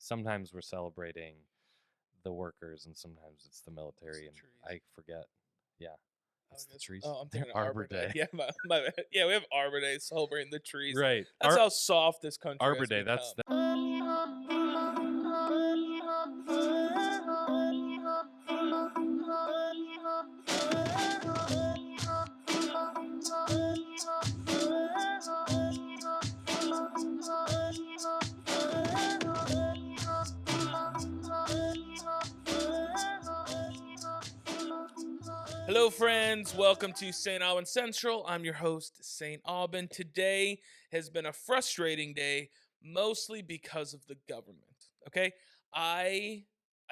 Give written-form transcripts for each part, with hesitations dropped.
sometimes we're celebrating the workers, and sometimes it's the military, and I forget. Yeah, it's the trees. Oh, I'm thinking of Arbor Day. Yeah, my bad. Yeah, we have Arbor Day celebrating the trees. Right. That's how soft this country Arbor has Day. become. That's Hello, friends. Welcome to St. Aubin Central. I'm your host, St. Aubin. Today has been a frustrating day, mostly because of the government. Okay, I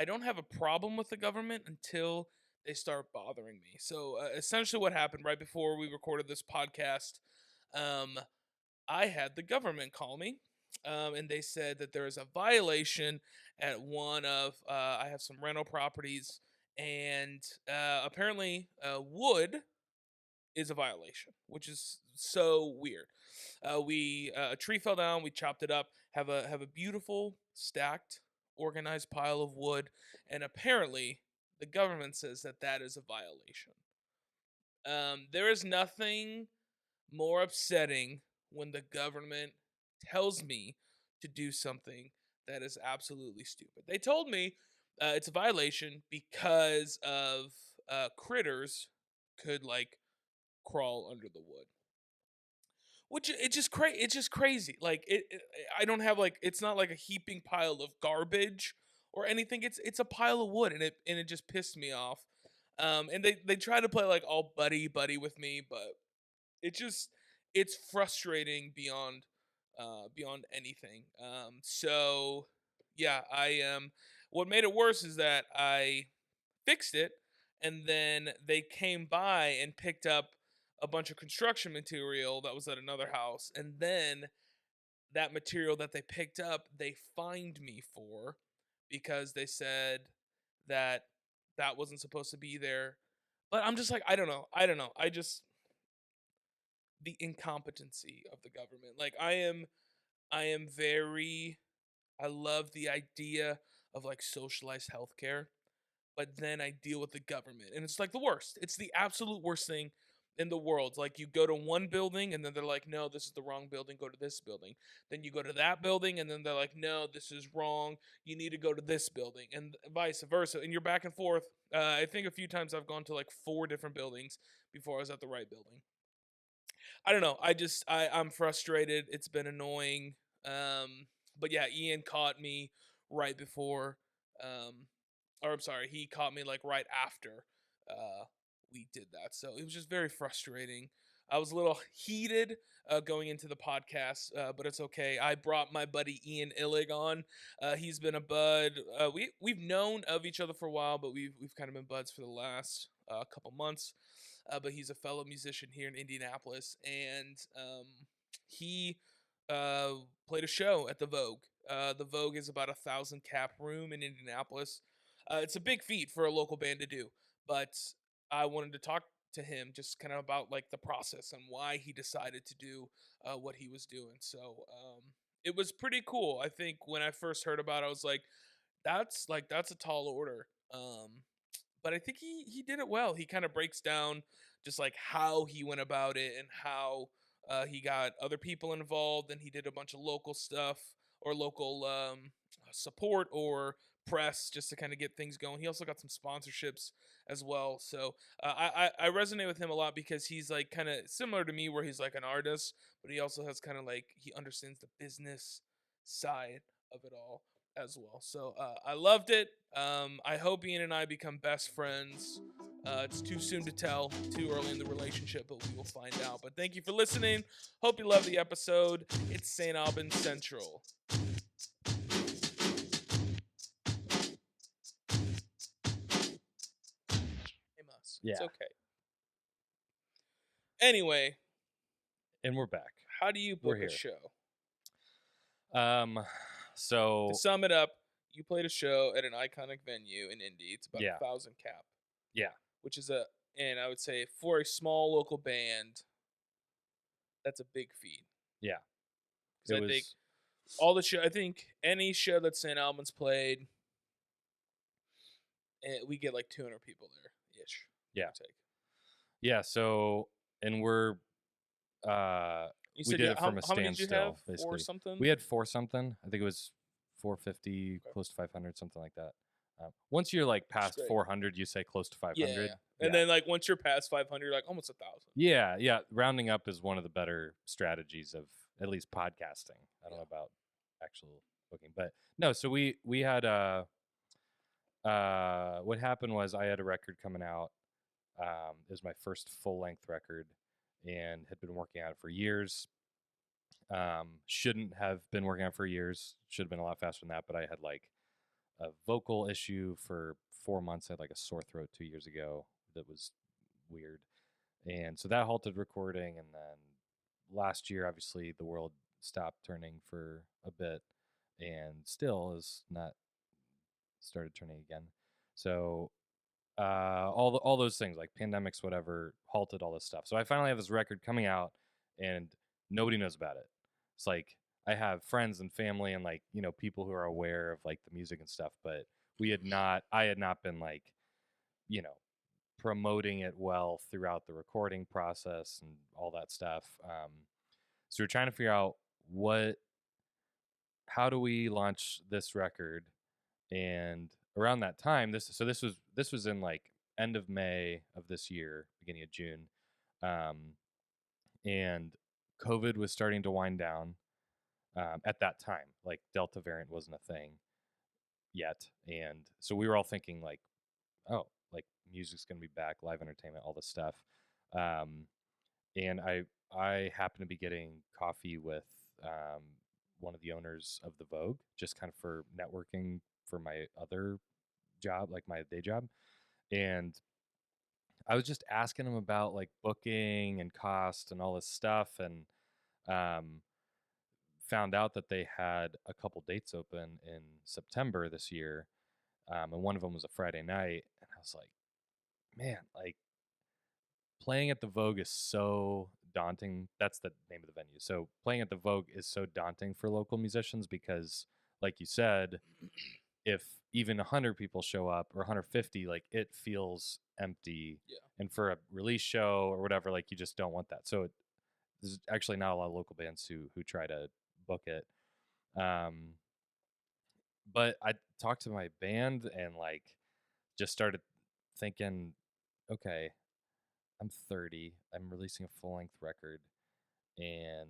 don't have a problem with the government until they start bothering me. So, essentially, what happened right before we recorded this podcast, um, I had the government call me, and they said that there is a violation at one of I have some rental properties, and apparently wood is a violation, which is so weird. We a tree fell down, we chopped it up, have a beautiful stacked, organized pile of wood, and apparently the government says that that is a violation. There is nothing more upsetting when the government tells me to do something that is absolutely stupid. They told me it's a violation because of critters could like crawl under the wood, which it's just crazy. Like I don't have like it's not like a heaping pile of garbage or anything. It's a pile of wood, and it just pissed me off. And they try to play like all buddy with me, but it just it's frustrating beyond anything. So yeah, I what made it worse is that I fixed it, and then they came by and picked up a bunch of construction material that was at another house, and then that material that they picked up they fined me for because they said that that wasn't supposed to be there. But I'm just like, I don't know, I just the incompetency of the government. Like I am very I love the idea of like socialized healthcare, but then I deal with the government and it's like the worst. It's the absolute worst thing in the world. Like you go to one building and then they're like, "No, this is the wrong building. Go to this building." Then you go to that building and then they're like, "No, this is wrong. You need to go to this building." And vice versa. And you're back and forth. I think a few times I've gone to like 4 different buildings before I was at the right building. I don't know. I'm frustrated. It's been annoying. But yeah, Ian caught me right before or I'm sorry, he caught me like right after we did that. So it was just very frustrating. I was a little heated going into the podcast, but it's okay. I brought my buddy Ian Illig on. He's been a bud. We've known of each other for a while, but we've kind of been buds for the last couple months. But he's a fellow musician here in Indianapolis, and he uh, played a show at the Vogue. The Vogue is about 1,000 cap room in Indianapolis. It's a big feat for a local band to do, but I wanted to talk to him just kind of about like the process and why he decided to do what he was doing. So it was pretty cool. I think when I first heard about it, I was like, that's a tall order. But I think he did it well. He kind of breaks down just like how he went about it and how he got other people involved, and he did a bunch of local stuff or local support or press just to kind of get things going. He also got some sponsorships as well. So I resonate with him a lot because he's like kind of similar to me, where he's like an artist, but he also has kind of like he understands the business side of it all as well. So I loved it. I hope Ian and I become best friends. It's too soon to tell, too early in the relationship, but we will find out. But thank you for listening. Hope you love the episode. It's St. Aubin Central. Yeah. It's okay. Anyway, and we're back. how do you book a show? So to sum it up, you played a show at an iconic venue in Indy. It's about 1,000 cap. Yeah. Which is and I would say for a small local band, that's a big feat. Yeah. Because I think all the show. I think any show that St. Albans played, we get like 200 people there ish. Yeah. Yeah. So, and we're You we said did it from a how many did you have? standstill, basically. 4 something? We had 4 something. I think it was 450, Okay. close to 500, something like that. Once you're like past 400, you say close to 500. Yeah. And then like once you're past 500, you're like almost 1,000. Yeah, yeah. Rounding up is one of the better strategies of at least podcasting. I don't know about actual booking, but no. So we had what happened was I had a record coming out. It was my first full length record, and had been working on it for years. Shouldn't have been working on it for years. Should have been a lot faster than that. But I had like a vocal issue for 4 months. I had like a sore throat 2 years ago that was weird, and so that halted recording. And then last year, obviously, the world stopped turning for a bit, and still is not started turning again. So all those things like pandemics, whatever, halted all this stuff. So I finally have this record coming out, and nobody knows about it. It's like I have friends and family and like people who are aware of like the music and stuff, but I had not been like you know promoting it well throughout the recording process and all that stuff. So we're trying to figure out how do we launch this record. And around that time, this was in like end of May of this year, beginning of June, and COVID was starting to wind down at that time. Like Delta variant wasn't a thing yet, and so we were all thinking like, oh, like music's gonna be back, live entertainment, all this stuff. And I happened to be getting coffee with one of the owners of the Vogue, just kind of for networking for my other job, like my day job. And I was just asking him about like booking and cost and all this stuff, and um, found out that they had a couple dates open in September this year, and one of them was a Friday night. And I was like, man, like playing at the Vogue is so daunting. That's the name of the venue. So playing at the Vogue is so daunting for local musicians because, like you said, if even 100 people show up or 150, like it feels empty. Yeah. And for a release show or whatever, like you just don't want that. So there's actually not a lot of local bands who try to book it. But I talked to my band and like just started thinking, okay, I'm 30. I'm releasing a full length record, and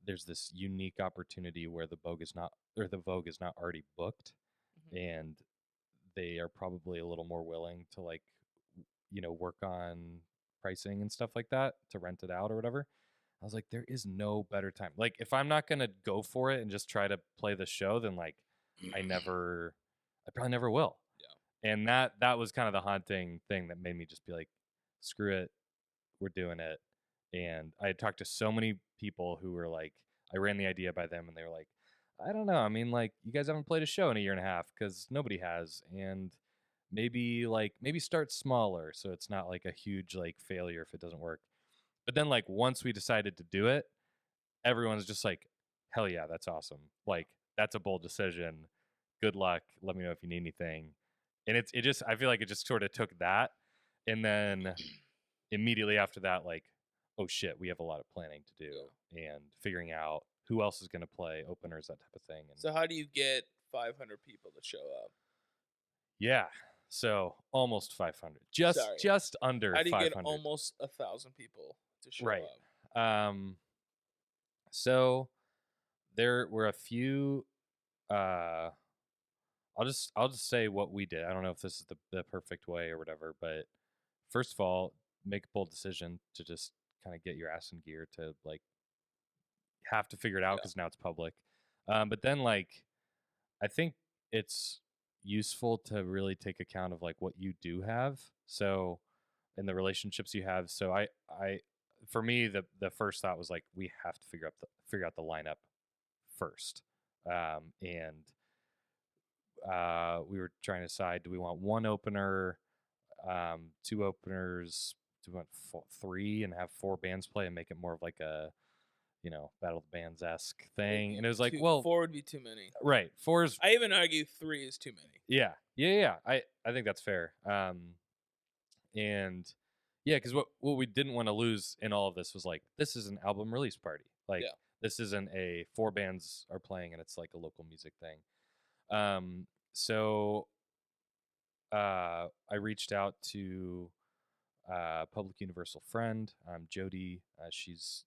there's this unique opportunity where the Vogue is not already booked, and they are probably a little more willing to like work on pricing and stuff like that to rent it out or whatever. I was like, there is no better time. Like if I'm not gonna go for it and just try to play the show, then like I probably never will. Yeah. And that was kind of the haunting thing that made me just be like, screw it, we're doing it. And I had talked to so many people who were like, I ran the idea by them, and they were like, I don't know. I mean, like, you guys haven't played a show in a year and a half because nobody has, and maybe start smaller so it's not like a huge like failure if it doesn't work. But then like once we decided to do it, everyone's just like, hell yeah, that's awesome. Like that's a bold decision. Good luck. Let me know if you need anything. And it just I feel like it just sort of took that, and then immediately after that, like, oh shit, we have a lot of planning to do and figuring out who else is going to play openers, that type of thing. And so how do you get 500 people to show up? Yeah, so almost 500, just under 500. How do you get almost 1,000 people to show up? So there were a few. I'll just say what we did. I don't know if this is the perfect way or whatever, but first of all, make a bold decision to just kind of get your ass in gear to like have to figure it out because now it's public. But then like I think it's useful to really take account of like what you do have. So and the relationships you have. So I for me the first thought was like we have to figure out the lineup first. And we were trying to decide, do we want one opener, 2 openers, do we want 3 and have 4 bands play and make it more of like a Battle of the Bands-esque It would thing, be and it was like, well, 4 would be too many. right, 4's I even argue 3 is too many. yeah. I think that's fair. And yeah, because what we didn't want to lose in all of this was like, this is an album release party. Like, Yeah. this isn't a 4 bands are playing and it's like a local music thing. So I reached out to Public Universal friend, Jody. She's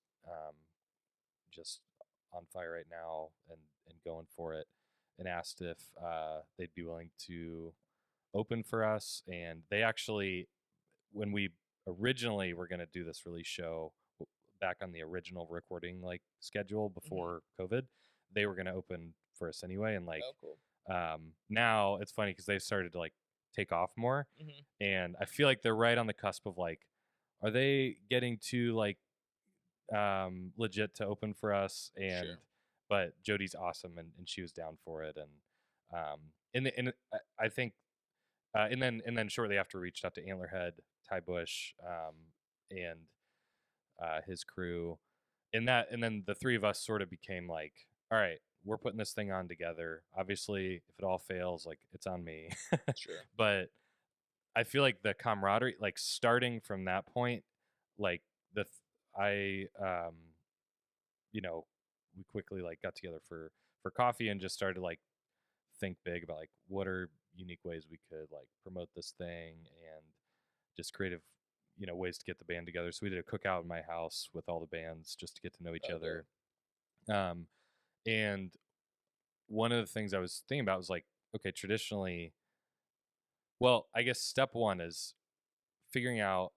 just on fire right now and going for it, and asked if they'd be willing to open for us. And they actually, when we originally were going to do this release show back on the original recording like schedule Mhm. before COVID, they were going to open for us anyway. And like Oh, cool. now it's funny because they've started to like take off more, Mhm. and I feel like they're right on the cusp of like, are they getting too like legit to open for us? And Sure. but Jody's awesome, and she was down for it. And I think and then shortly after reached out to Antlerhead, Ty Bush, and his crew, and then the three of us sort of became like, all right, we're putting this thing on together. Obviously, if it all fails, like, it's on me. Sure. But I feel like the camaraderie, like, starting from that point, like, I we quickly like got together for coffee and just started like think big about like what are unique ways we could like promote this thing, and just creative ways to get the band together. So we did a cookout in my house with all the bands just to get to know each Oh, dope. other. um and one of the things I was thinking about was like, okay, traditionally, well, I guess step one is figuring out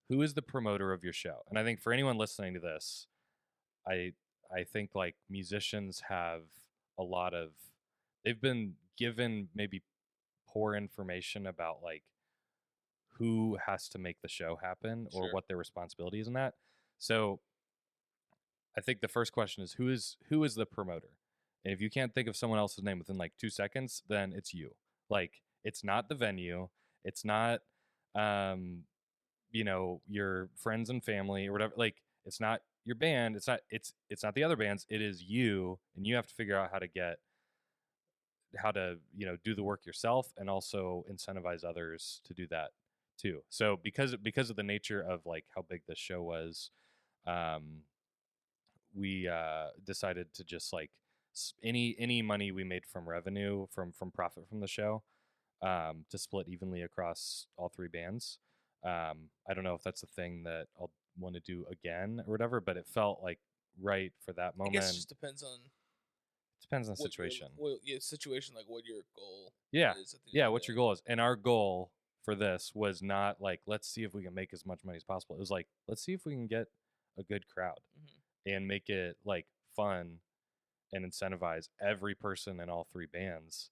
who is the promoter of your show. And I think for anyone listening to this, i I think like musicians have a lot of, they've been given maybe poor information about like who has to make the show happen or Sure. what their responsibility is in that. So I think the first question is who is the promoter? And if you can't think of someone else's name within like 2 seconds, then it's you. Like, it's not the venue, it's not um, your friends and family or whatever. Like, it's not your band, it's not the other bands, it is you, and you have to figure out how to do the work yourself and also incentivize others to do that too. So because of the nature of like how big this show was, um we decided to just like any money we made from revenue from profit from the show, to split evenly across all 3 bands. I don't know if that's a thing that I'll want to do again or whatever, but it felt like right for that I guess it moment. just depends on Depends on the what situation. your situation, like what your goal Yeah. is at the end Yeah. of the What your day. goal is. And our goal for this was not like, let's see if we can make as much money as possible. It was like, let's see if we can get a good crowd Mhm. and make it like fun and incentivize every person in all 3 bands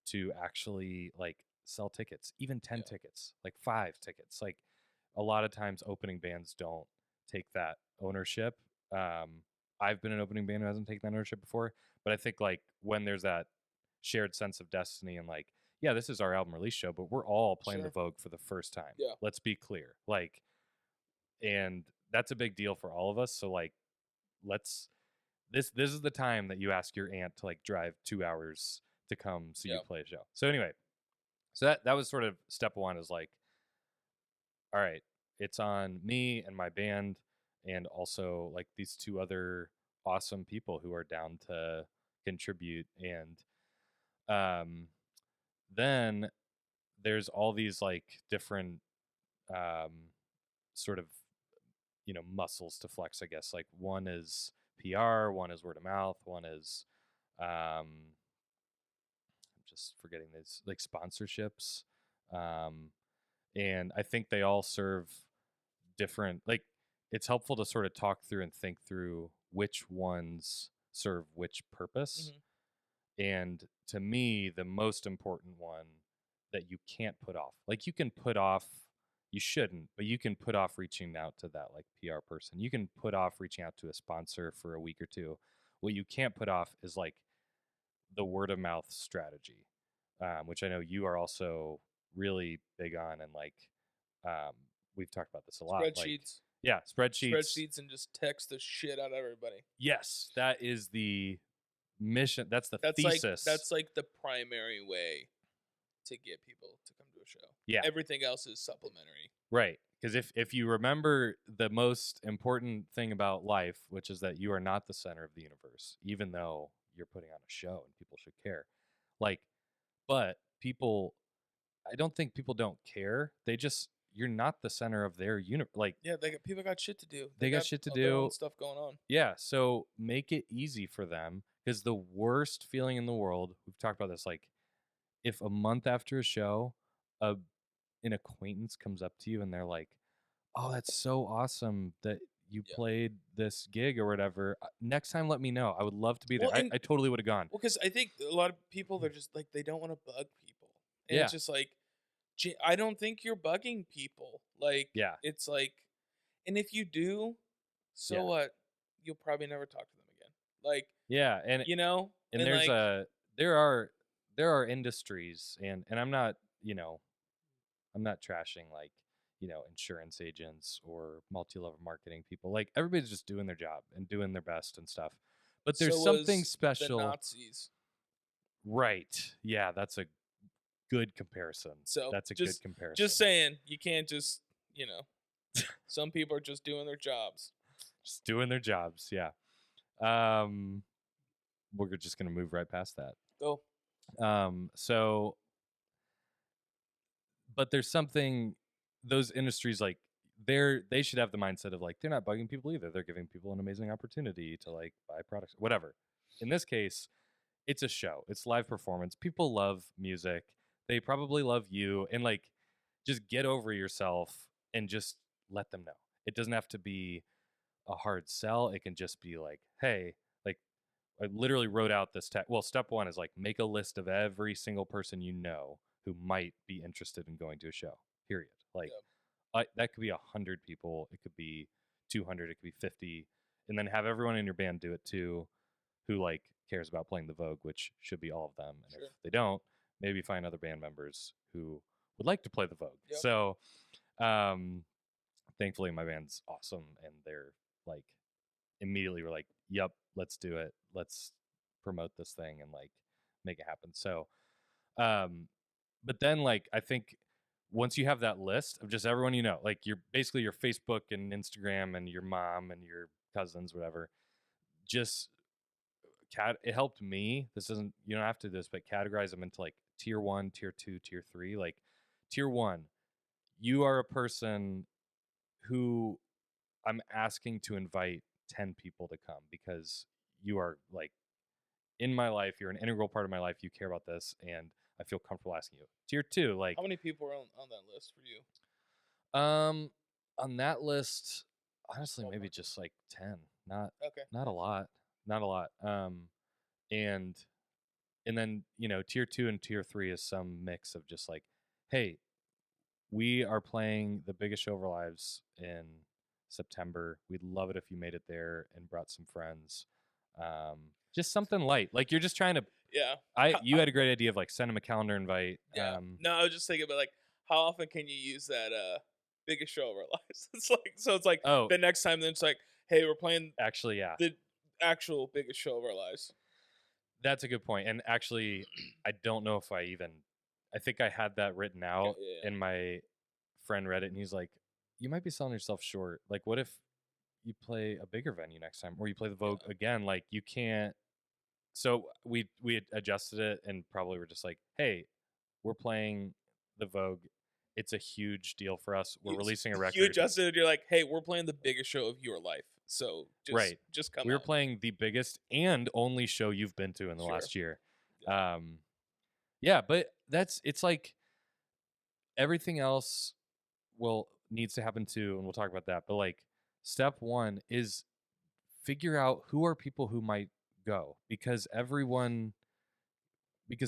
to actually like sell tickets, even 10 Yeah. tickets, like 5 tickets. Like, a lot of times opening bands don't take that ownership. Um, I've been an opening band who hasn't taken that ownership before, but I think like when there's that shared sense of destiny and like, yeah, this is our album release show, but we're all playing the Sure. Vogue for the first time. Yeah. Let's be clear. Like, and that's a big deal for all of us. So like, let's this is the time that you ask your aunt to like drive 2 hours to come see you Yeah. play a show. So anyway, so that was sort of step one, is like, all right, it's on me and my band, and also like these 2 other awesome people who are down to contribute. And um then there's all these like different um sort of muscles to flex, I guess. Like, one is PR, one is word of mouth, one is I'm just forgetting these, like, sponsorships. um and I think they all serve different, like, it's helpful to sort of talk through and think through which ones serve which purpose. Mhm. And to me, the most important one that you can't put off, like, you can put off, you shouldn't, but you can put off reaching out to that like PR person. You can put off reaching out to a sponsor for a week or two. What you can't put off is like the word of mouth strategy, which I know you are also really big on. And like, um, we've talked about this a lot. Like, Spreadsheets. Yeah, spreadsheets. Spreadsheets and just text the shit out of everybody. Yes, that is the mission. That's the That's like thesis. that's like the primary way to get people to come to a show. Yeah, Everything else is supplementary. right. Because if you remember the most important thing about life, which is that you are not the center of the universe, even though you're putting on a show and people should care. Like, but people, I don't think people don't care. They just, you're not the center of their universe. Like, Yeah, people got shit to do. they got shit to their own do. stuff going on. Yeah, so make it easy for them, because the worst feeling in the world, we've talked about this, like if a month after a show, a an acquaintance comes up to you and they're like, "Oh, that's so awesome that you Yeah. played this gig or whatever. Next time, let me know. I would love to be there." Well, I totally would have gone. Well, because I think a lot of people, they're just like, they don't want to bug people. And Yeah, it's just like, I don't think you're bugging people. Like, yeah, it's like, and if you do, so yeah, what? You'll probably never talk to them again. Like, yeah. And you know? and And there's like, there are industries, and I'm not, I'm not trashing, like, insurance agents or multi-level marketing people. Like, everybody's just doing their job and doing their best and stuff. But so there's something was the special. Nazis. Right. Yeah, that's a good comparison. So That's a good just comparison. saying, you can't just, some people are just doing their jobs. Just doing their jobs. Yeah. Um, we're just gonna move right past that. Go. So, but there's something, those industries, like, they should have the mindset of like, they're not bugging people either. They're giving people an amazing opportunity to like buy products, whatever. In this case, it's a show. It's live performance. People love music. They probably love you, and like, just get over yourself and just let them know. It doesn't have to be a hard sell. It can just be like, hey, like, I literally wrote out this text. Well, step one is like, make a list of every single person you know who might be interested in going to a show. Period. Like, that could be 100 people. It could be 200. It could be 50, and then have everyone in your band do it too, who like cares about playing the Vogue, which should be all of them. And Sure. if they don't, maybe find other band members who would like to play the Vogue. Yep. So, thankfully, my band's awesome, and they're like, immediately were like, "Yep, let's do it. Let's promote this thing and like make it happen." So, but then, like, I think once you have that list of just everyone you know, like, you're basically your Facebook and Instagram and your mom and your cousins, whatever, just it helped me. This isn't, you don't have to do this, but categorize them into like tier 1, tier 2, tier 3. Like, tier 1, you are a person who I'm asking to invite 10 people to come, because you are like in my life. You're an integral part of my life. You care about this, and I feel comfortable asking you. Tier 2, like, How many people are on that list for you? on that list, honestly, maybe just like 10. Not Okay. not a lot. Not a lot. And then, tier 2 and tier 3 is some mix of just like, hey, we are playing the biggest show of our lives in September. We'd love it if you made it there and brought some friends. Just something light. Like, you're just trying to. Yeah. You had a great idea of like, send them a calendar invite. Yeah. No, I was just thinking about like, how often can you use that biggest show of our lives? It's like Oh, the next time then it's like, hey, we're playing actually, yeah, the actual biggest show of our lives. that's a good point. And actually, I don't know if I think I had that written out, Okay, yeah. and my friend read it, and he's like, you might be selling yourself short. Like, what if you play a bigger venue next time, or you play the Vogue again? Like, you can't. So we had adjusted it, and probably were just like, hey, we're playing the Vogue. It's a huge deal for us. We're releasing a record. You adjusted it. You're like, hey, we're playing the biggest show of your life. So just come. We were playing the biggest and only show you've been to in the last year. Yeah, but it's like, everything else needs to happen too, and we'll talk about that. But like, step one is figure out who are people who might go, because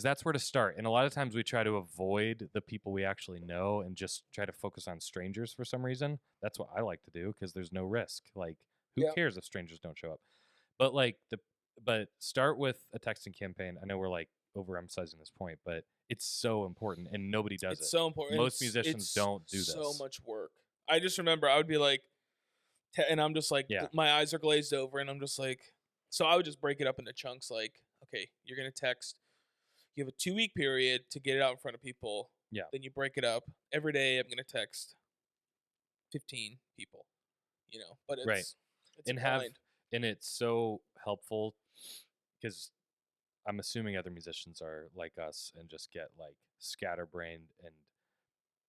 that's where to start. And a lot of times we try to avoid the people we actually know and just try to focus on strangers for some reason. That's what I like to do, because there's no risk. Like, who cares if strangers don't show up? But like, but start with a texting campaign. I know we're like overemphasizing this point, but it's so important, and nobody does it. It's so important. Most musicians don't do this. So much work. I just remember I would be like, and I'm just like, Yeah. my eyes are glazed over, and I'm just like, so I would just break it up into chunks. Like, okay, you're gonna text. You have a 2 week period to get it out in front of people. Yeah. Then you break it up. Every day, I'm gonna text 15 people. But Right. it's a And grind. it's so helpful because I'm assuming other musicians are like us and just get like scatterbrained and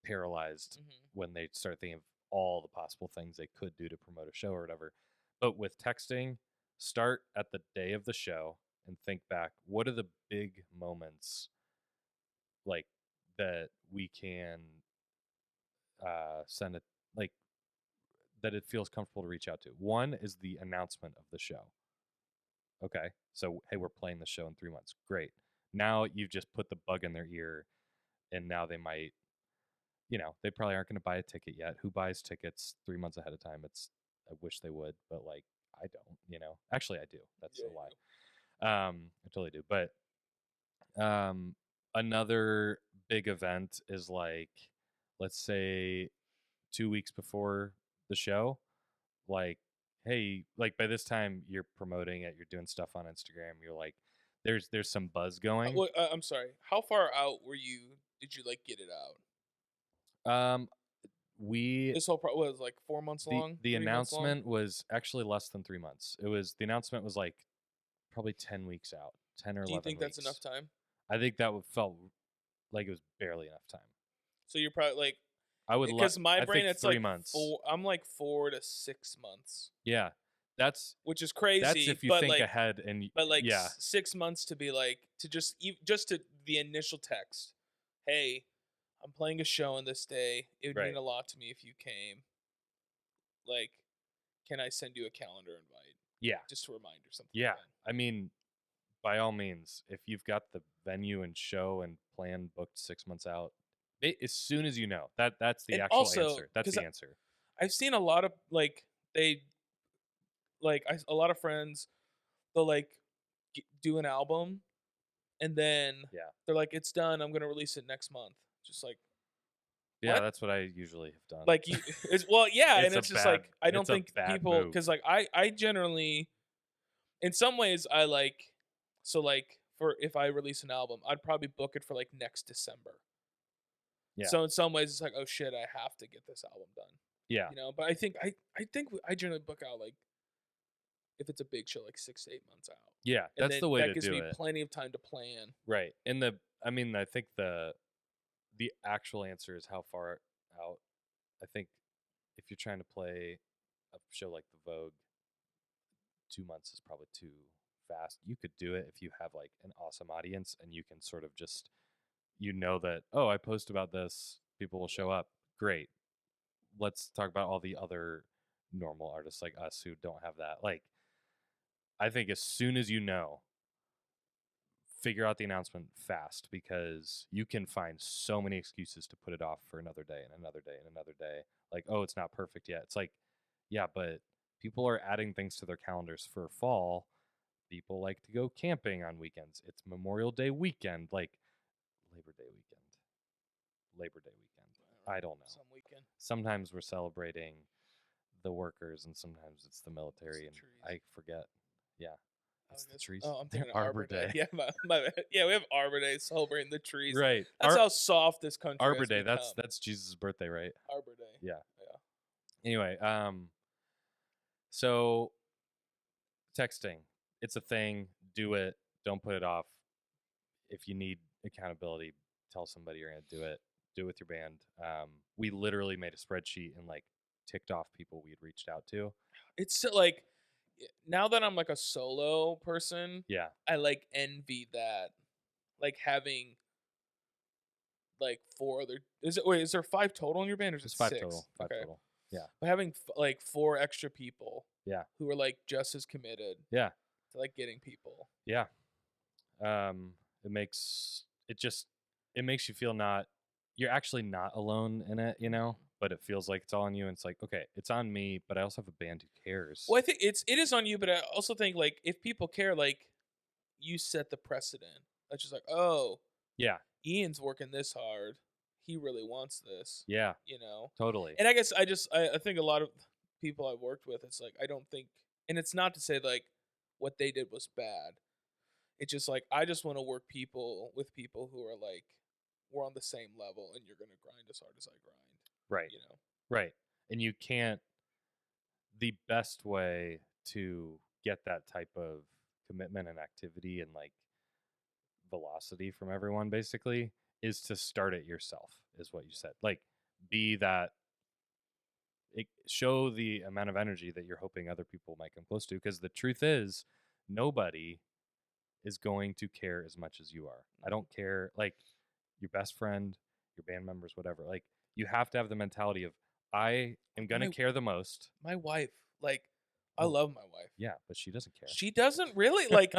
paralyzed Hmm. when they start thinking of all the possible things they could do to promote a show or whatever. But with texting, start at the day of the show and think back, what are the big moments like that we can send it like that it feels comfortable to reach out to. One is the announcement of the show. Okay. So, hey, we're playing the show in 3 months. Great. Now you've just put the bug in their ear, and now they might, they probably aren't going to buy a ticket yet. Who buys tickets 3 months ahead of time? I wish they would, but like, I don't. Actually, I do. That's Yeah, a you lie. do. I totally do. But another big event is like, let's say 2 weeks before the show, like, hey, like by this time you're promoting it, you're doing stuff on Instagram, you're like, there's some buzz going. I'm sorry. How far out were you? Did you like get it out? Um, we This whole was like 4 months long, the 3 months long. announcement was actually less than 3 months. The announcement was like probably 10 weeks out, 10 or Do you 11 think that's enough weeks. time? I think that would felt like it was barely enough time. So you're probably like, I would because my I brain, think it's three like months. I'm like 4 to 6 months, Yeah, that's which is that's crazy. if you But think ahead and yeah, 6 months to be like to just to the initial text. Hey, I'm playing a show on this day. It would mean right. a lot to me if you came. Like, can I send you a calendar invite? Yeah, Just a reminder, something like yeah. that. I mean, by all means, if you've got the venue and show and plan booked 6 months out, as soon as you know that's the And actual also, answer. That's because the answer. I've seen a lot of they a lot of friends, they'll do an album, and then Yeah, they're like, it's done. I'm gonna release it next month. Just like, yeah. what? That's what I usually have done. Like you, it's well, yeah, and It's a it's just bad. like I don't It's a think bad people, move. because like I generally, in some ways, I like, so like for if I release an album, I'd probably book it for like next December. Yeah, So in some ways, it's like, oh shit, I have to get this album done. yeah, But I think I generally book out like, if it's a big show, like 6 to 8 months out, yeah. and That's then the way that to gives do me it. plenty of time to plan. Right. I mean, I think the actual answer is how far out. I think if you're trying to play a show like the Vogue, 2 months is probably too fast. You could do it if you have like an awesome audience and you can sort of just that, oh, I post about this, people will show up. Great. Let's talk about all the other normal artists like us who don't have that. Like, I think as soon as figure out the announcement fast because you can find so many excuses to put it off for another day and another day and another day. Like, oh, it's not perfect yet. It's like, yeah, but people are adding things to their calendars for fall. People like to go camping on weekends. It's Memorial Day weekend, like Labor Day weekend. Labor Day weekend. I don't know. Some weekend. Sometimes we're celebrating the workers and sometimes it's the military, the and trees. I forget. Yeah. Oh, It's the that's, trees. oh, I'm thinking of Arbor Arbor Day. Day. Yeah, my bad. Yeah, we have Arbor Day celebrating the trees. Right. That's how soft this country Arbor has Day. become. That's Jesus' birthday, right? Arbor Day. Yeah. Yeah. Anyway, so texting, it's a thing. Do it. Don't put it off. If you need accountability, tell somebody you're gonna do it. Do it with your band. We literally made a spreadsheet and like ticked off people we had reached out to. It's like, now that I'm like a solo person, Yeah. I like envy that. Like having like four other. Is there five total in your band, or is it It's five six? total. Five Okay. total. Yeah. But having like four extra people Yeah. who are like just as committed Yeah. to like getting people. Yeah. It makes it makes you feel you're actually not alone in it, but it feels like it's all on you. And it's like, okay, it's on me, but I also have a band who cares. Well, I think it is on you, but I also think like if people care, like you set the precedent. That's just like, oh, Yeah. Ian's working this hard. He really wants this. Yeah. You know. Totally. And I guess I think a lot of people I've worked with, it's like I don't think, and it's not to say like what they did was bad. It's just like I just want to work people with people who are like we're on the same level, and you're gonna grind as hard as I grind. Right. You know. Right. And you can't the best way to get that type of commitment and activity and like velocity from everyone basically is to start it yourself is what you said. Like be that show the amount of energy that you're hoping other people might come close to because the truth is nobody is going to care as much as you are. I don't care like your best friend, your band members, whatever. Like you have to have the mentality of I am going to My care the most. my wife, like I Well, love my wife. yeah, but she doesn't care. She doesn't really like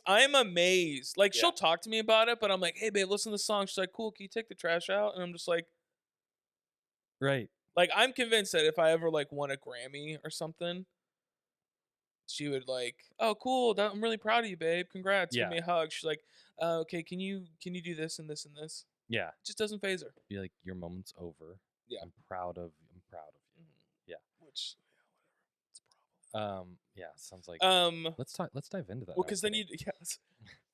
I'm amazed. Like Yeah. she'll talk to me about it, but I'm like, "Hey babe, listen to the song." She's like, "Cool, can you take the trash out?" And I'm just Right. like I'm convinced that if I ever like won a Grammy or something, she would like, "Oh, cool. I'm really proud of you, babe. Congrats. Give Yeah. me a hug." She's like, "Okay, can you do this and this and this?" Yeah. It just doesn't phase her. Be like your moment's over. Yeah. I'm proud of you. Mhm. Yeah. Which yeah, whatever. It's a problem. Yeah, sounds like Um, let's dive into that. well, No, I'm because then kidding. yes,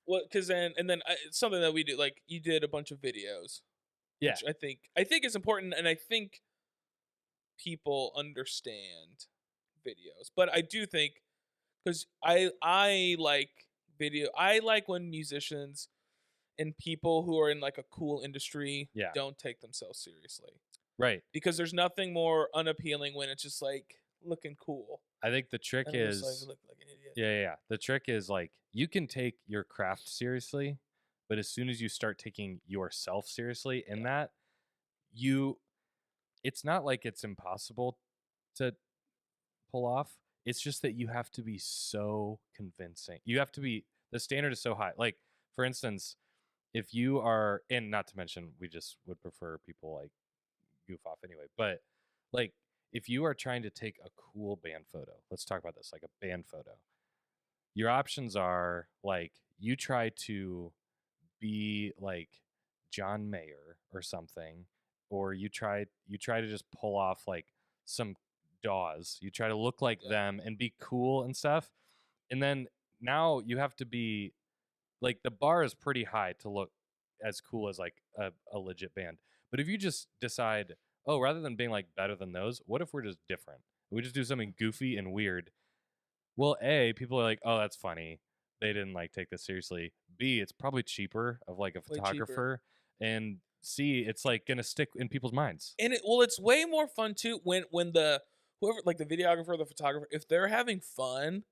well, because then and then it's something that we do. Like you did a bunch of videos, Yeah. which I think is important, and I think people understand videos. But I do think because I like video. I like when musicians and people who are in like a cool industry Yeah. don't take themselves seriously Right. because there's nothing more unappealing when it's just like looking cool I think the trick and I'm just like is look like an idiot. yeah. The trick is like you can take your craft seriously, but as soon as you start taking yourself seriously in Yeah. that, it's not like it's impossible to pull off. It's just that you have to be so convincing. You have to be the standard is so high. Like for instance, if you are and not to mention we just would prefer people like goof off anyway, but like if you are trying to take a cool band photo, let's talk about this like a band photo. Your options are like you try to be like John Mayer or something, or you try to just pull off like some Dawes. You try to look like Yeah. them and be cool and stuff. And then now you have to be like the bar is pretty high to look as cool as like a legit band. But if you just decide, oh, rather than being like better than those, what if we're just different? We just do something goofy and weird. Well, A, people are like, oh, that's funny. They didn't like take this seriously. B, it's probably cheaper of like a Way cheaper. photographer. And C, it's like gonna stick in people's minds. And it's way more fun too when the whoever like the videographer or the photographer, if they're having fun,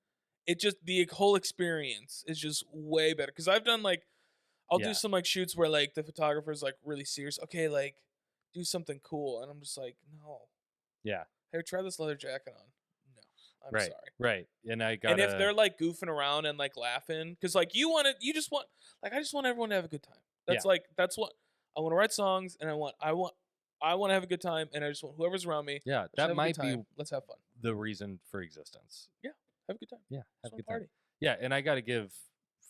it just the whole experience is just way better. Because I've done like I'll do Yeah. some like shoots where like the photographer's like really serious. Okay, like do something cool, and I'm just like, no. Yeah. Hey, try this leather jacket on. No, I'm Right. sorry. Right. And I And if gotta they're like goofing around and like laughing, because like you just want like I just want everyone to have a good time. yeah. That's what I want to write songs, and I want to have a good time, and I just want whoever's around me. Yeah. Let's That have a good might be time. Let's have fun. the reason for existence. Yeah, have a good time. Yeah. Just Have a want good to time. party. Yeah. And I gotta give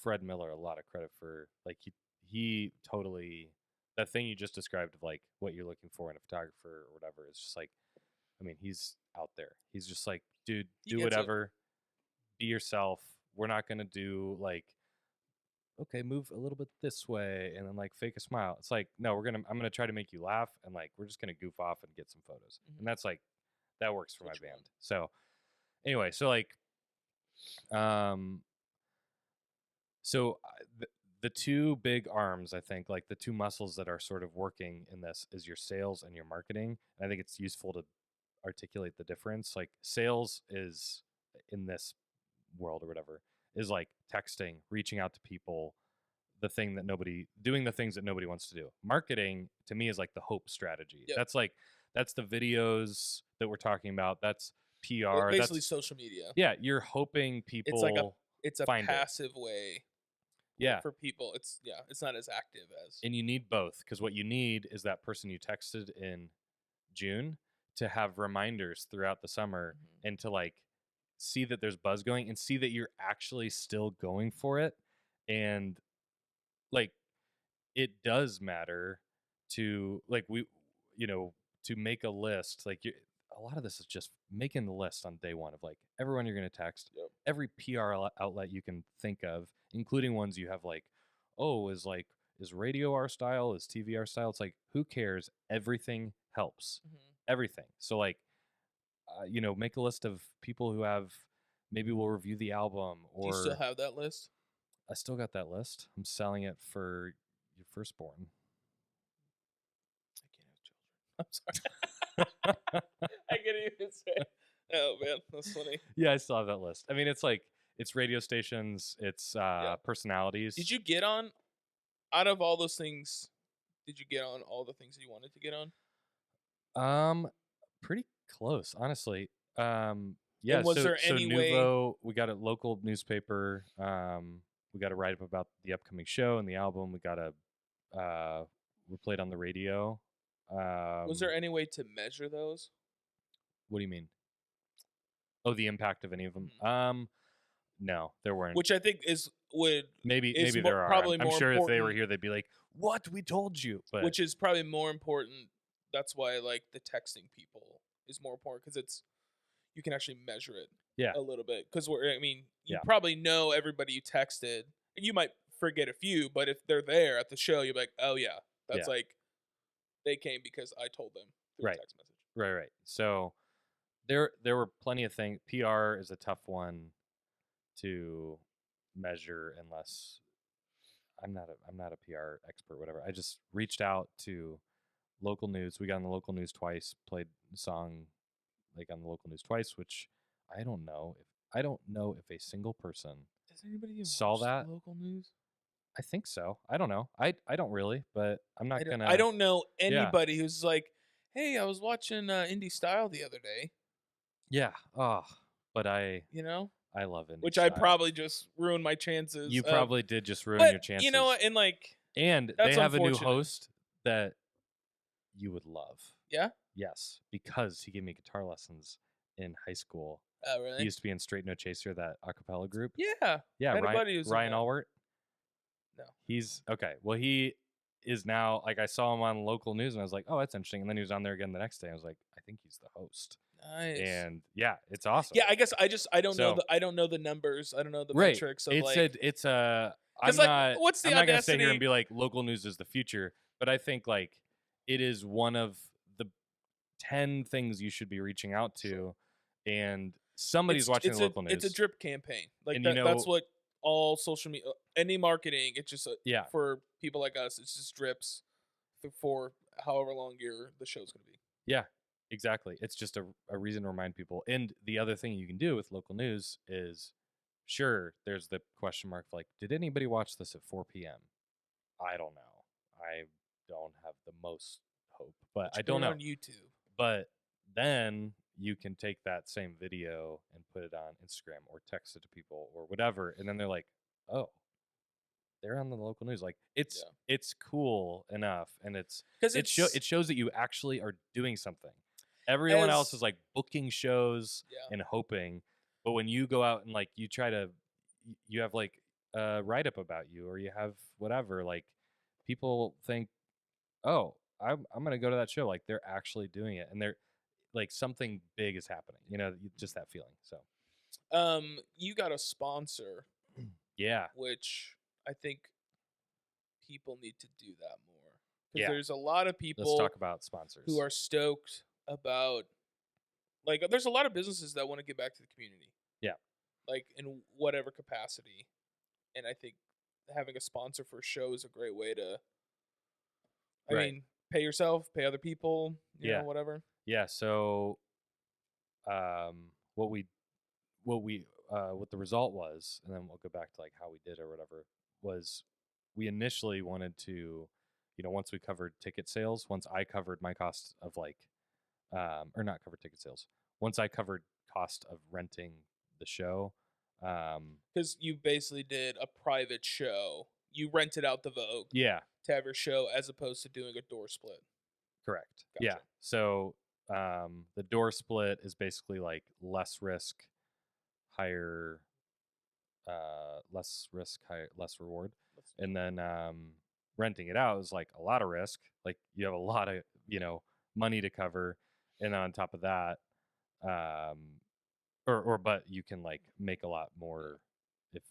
Fred Miller a lot of credit for like he totally that thing you just described of like what you're looking for in a photographer or whatever is just like I mean, he's out there. He's just like, dude, He do gets it. whatever, be yourself. We're not gonna do like, okay, move a little bit this way and then like fake a smile. It's like, no, I'm gonna try to make you laugh and like we're just gonna goof off and get some photos. And that's like that works for my What you band. want. So anyway, so like um so the two big arms, I think, like the two muscles that are sort of working in this is your sales and your marketing. And I think it's useful to articulate the difference. Like sales is in this world or whatever is like texting, reaching out to people, doing the things that nobody wants to do. Marketing to me is like the hope strategy. Yep. That's the videos that we're talking about. That's PR. Basically, That's social media. yeah. You're hoping people It's a find it. passive way. Yeah. For people, it's not as active as. And you need both because what you need is that person you texted in June to have reminders throughout the summer and to like see that there's buzz going and see that you're actually still going for it. And like it does matter to like to make a list. Like a lot of this is just making the list on day one of like everyone you're going to text, Yep. every PR outlet you can think of, including ones you have like, oh, is radio our style? Is TV our style? It's like, who cares? Everything helps. Everything. So like, make a list of people who have, maybe we'll review the album, Do you still or have that list? I still got that list. I'm selling it for your firstborn. I can't have children. I'm sorry. I can't even say. Oh man, that's funny. Yeah, I still have that list. I mean, it's like, it's radio stations, it's personalities. Did you get on? Out of all those things, did you get on all the things that you wanted to get on? Pretty close, honestly. Yeah. And was So there any way? Nuvo, we got a local newspaper. We got to write up about the upcoming show and the album. We got to we played on the radio. Was there any way to measure those? What do you mean? Oh, the impact of any of them? No, there weren't. Which I think maybe there are. Probably I'm more sure if they were important. here, they'd be like, "What? We told you." But Which is probably more important. That's why like the texting people is more important because you can actually measure it. Yeah. A little bit because you Yeah. probably know everybody you texted, and you might forget a few, but if they're there at the show, you're like, oh yeah, that's Yeah. like they came because I told them through Right. a text message. Right. So there were plenty of things. PR is a tough one to measure unless I'm not a PR expert, whatever. I just reached out to local news. We got on the local news twice, played the song like on the local news twice, which I don't know if a single person Does anybody even saw watch that. local news? I think so. I don't know. I don't really, but I'm not gonna. I don't know anybody who's like, hey, I was watching Indie Style the other day. Yeah. Oh, but I love it. Which I probably just ruined my chances. You probably did just ruin your chances. You know what? And they have a new host that you would love. Yeah? Yes, because he gave me guitar lessons in high school. Oh, really? He used to be in Straight No Chaser, that a cappella group. Yeah. Yeah, Ryan Allwart. No. He's okay. Well, he is now, like, I saw him on local news and I was like, oh, that's interesting. And then he was on there again the next day. I was like, I think he's the host. Nice. And yeah, it's awesome. Yeah, I guess I don't know the numbers. I don't know the metrics of it's I'm not gonna sit here and be like local news is the future, but I think like it is one of the 10 things you should be reaching out to, and somebody's watching the local news. It's a drip campaign. Like and that's what all social media, any marketing, it's just for people like us, it's just drips for however long the show's going to be. Yeah. Exactly. It's just a reason to remind people. And the other thing you can do with local news is, sure, there's the question mark like, did anybody watch this at 4 p.m.? I don't know. I don't have the most hope, but I don't know. On YouTube. But then you can take that same video and put it on Instagram or text it to people or whatever, and then they're like, oh, they're on the local news. Like it's cool enough, and it shows that you actually are doing something. Everyone else is like booking shows and hoping, but when you go out and like you have like a write up about you, or you have whatever, like people think, oh, I'm gonna go to that show. Like they're actually doing it, and they're like something big is happening. Just that feeling. So, you got a sponsor, which I think people need to do that more. Because there's a lot of people. Let's talk about sponsors who are stoked about, like, there's a lot of businesses that want to give back to the community. Yeah. Like in whatever capacity, and I think having a sponsor for a show is a great way to. I mean, pay yourself, pay other people, you know, whatever. Yeah. So, what the result was, and then we'll go back to like how we did or whatever, was we initially wanted to, once we covered ticket sales, once I covered my cost of like, or not covered ticket sales, once I covered cost of renting the show, because you basically did a private show. You rented out the Vogue. Yeah. To have your show as opposed to doing a door split. Correct. Gotcha. Yeah. So the door split is basically like less risk, higher, less reward. And then renting it out is like a lot of risk. Like you have a lot of, money to cover. And on top of that, um, or but you can like make a lot more if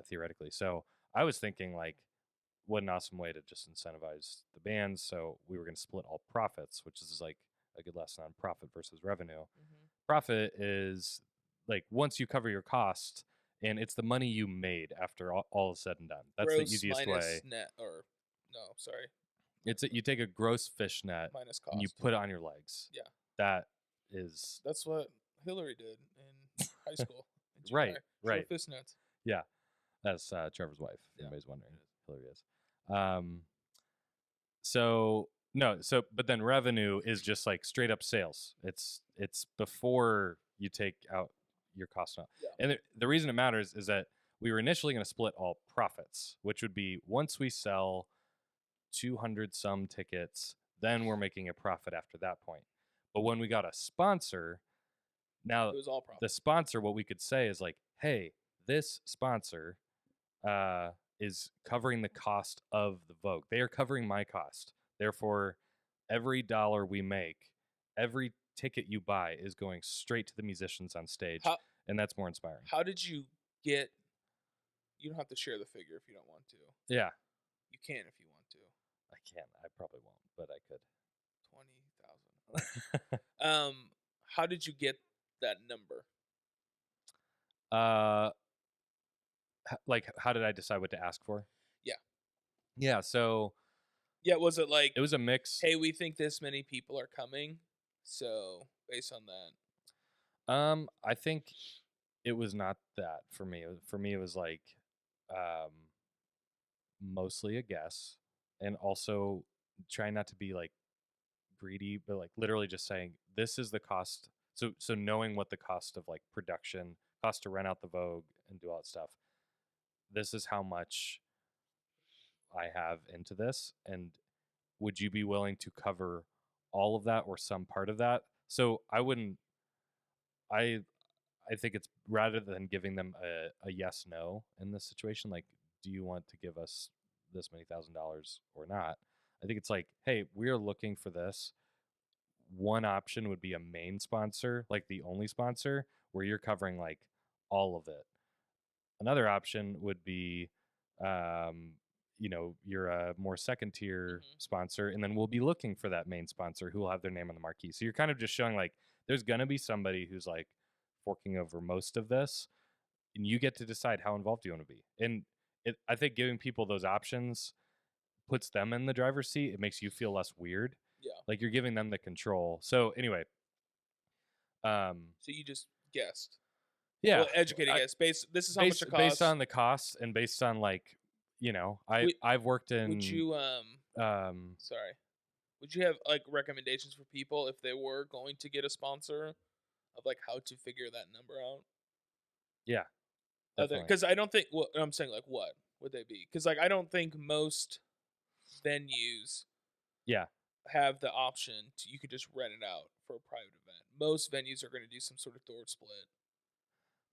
theoretically. So I was thinking like, what an awesome way to just incentivize the bands. So we were going to split all profits, which is like a good lesson on profit versus revenue. Mm-hmm. Profit is like once you cover your cost, and it's the money you made after all is said and done. That's the Gross easiest minus way. net, or no, sorry, You take a gross fish net minus and you cost. put it on your legs. Yeah, That is that's what Hillary did in high school, in junior right, high. She wore right. fishnets. Yeah, that's Trevor's wife. If Yeah, anybody's wondering, it is. Hillary is. So no, so but then revenue is just like straight up sales. It's before you take out your cost now. Yeah. And the reason it matters is that we were initially going to split all profits, which would be once we sell 200 some tickets, then we're making a profit after that point. But when we got a sponsor, now It was all profit. the sponsor, what we could say is like, hey, this sponsor is covering the cost of the Vogue. They are covering my cost. Therefore, every dollar we make, every ticket you buy is going straight to the musicians on stage, How and that's more inspiring. how did you get? You don't have to share the figure if you don't want to. Yeah, You can if you want to. I can. I probably won't, but I could. 20,000. How did you get that number? Like, how did I decide what to ask for? Yeah. Yeah, so Yeah, was it like, it was a mix. hey, we think this many people are coming, so based on that? I think it was not that for me. For me, it was like um, mostly a guess, and also trying not to be like greedy, but like literally just saying this is the cost. So knowing what the cost of like production, cost to rent out the Vogue and do all that stuff. This is how much I have into this, and would you be willing to cover all of that or some part of that? So I wouldn't. I I think it's rather than giving them a yes no in this situation, like, do you want to give us this many $1,000s or not? I think it's like, hey, we're looking for this. One option would be a main sponsor, like the only sponsor, where you're covering like all of it. Another option would be, um, you're a more second tier Mm-hmm. sponsor, and then we'll be looking for that main sponsor who will have their name on the marquee. So you're kind of just showing like there's gonna be somebody who's like forking over most of this, and you get to decide how involved you want to be. And I think giving people those options puts them in the driver's seat. It makes you feel less weird, Yeah. like you're giving them the control. So anyway, So you just guessed. yeah, Well, educated I, guess. This is how much it based costs. on the costs and based on like Would, I've worked would in you um sorry. Would you have like recommendations for people if they were going to get a sponsor of like how to figure that number out? yeah, Other, definitely. because I don't think, well, I'm saying like what would they be? Because like I don't think most venues Yeah, have the option to, you could just rent it out for a private event. Most venues are going to do some sort of door split.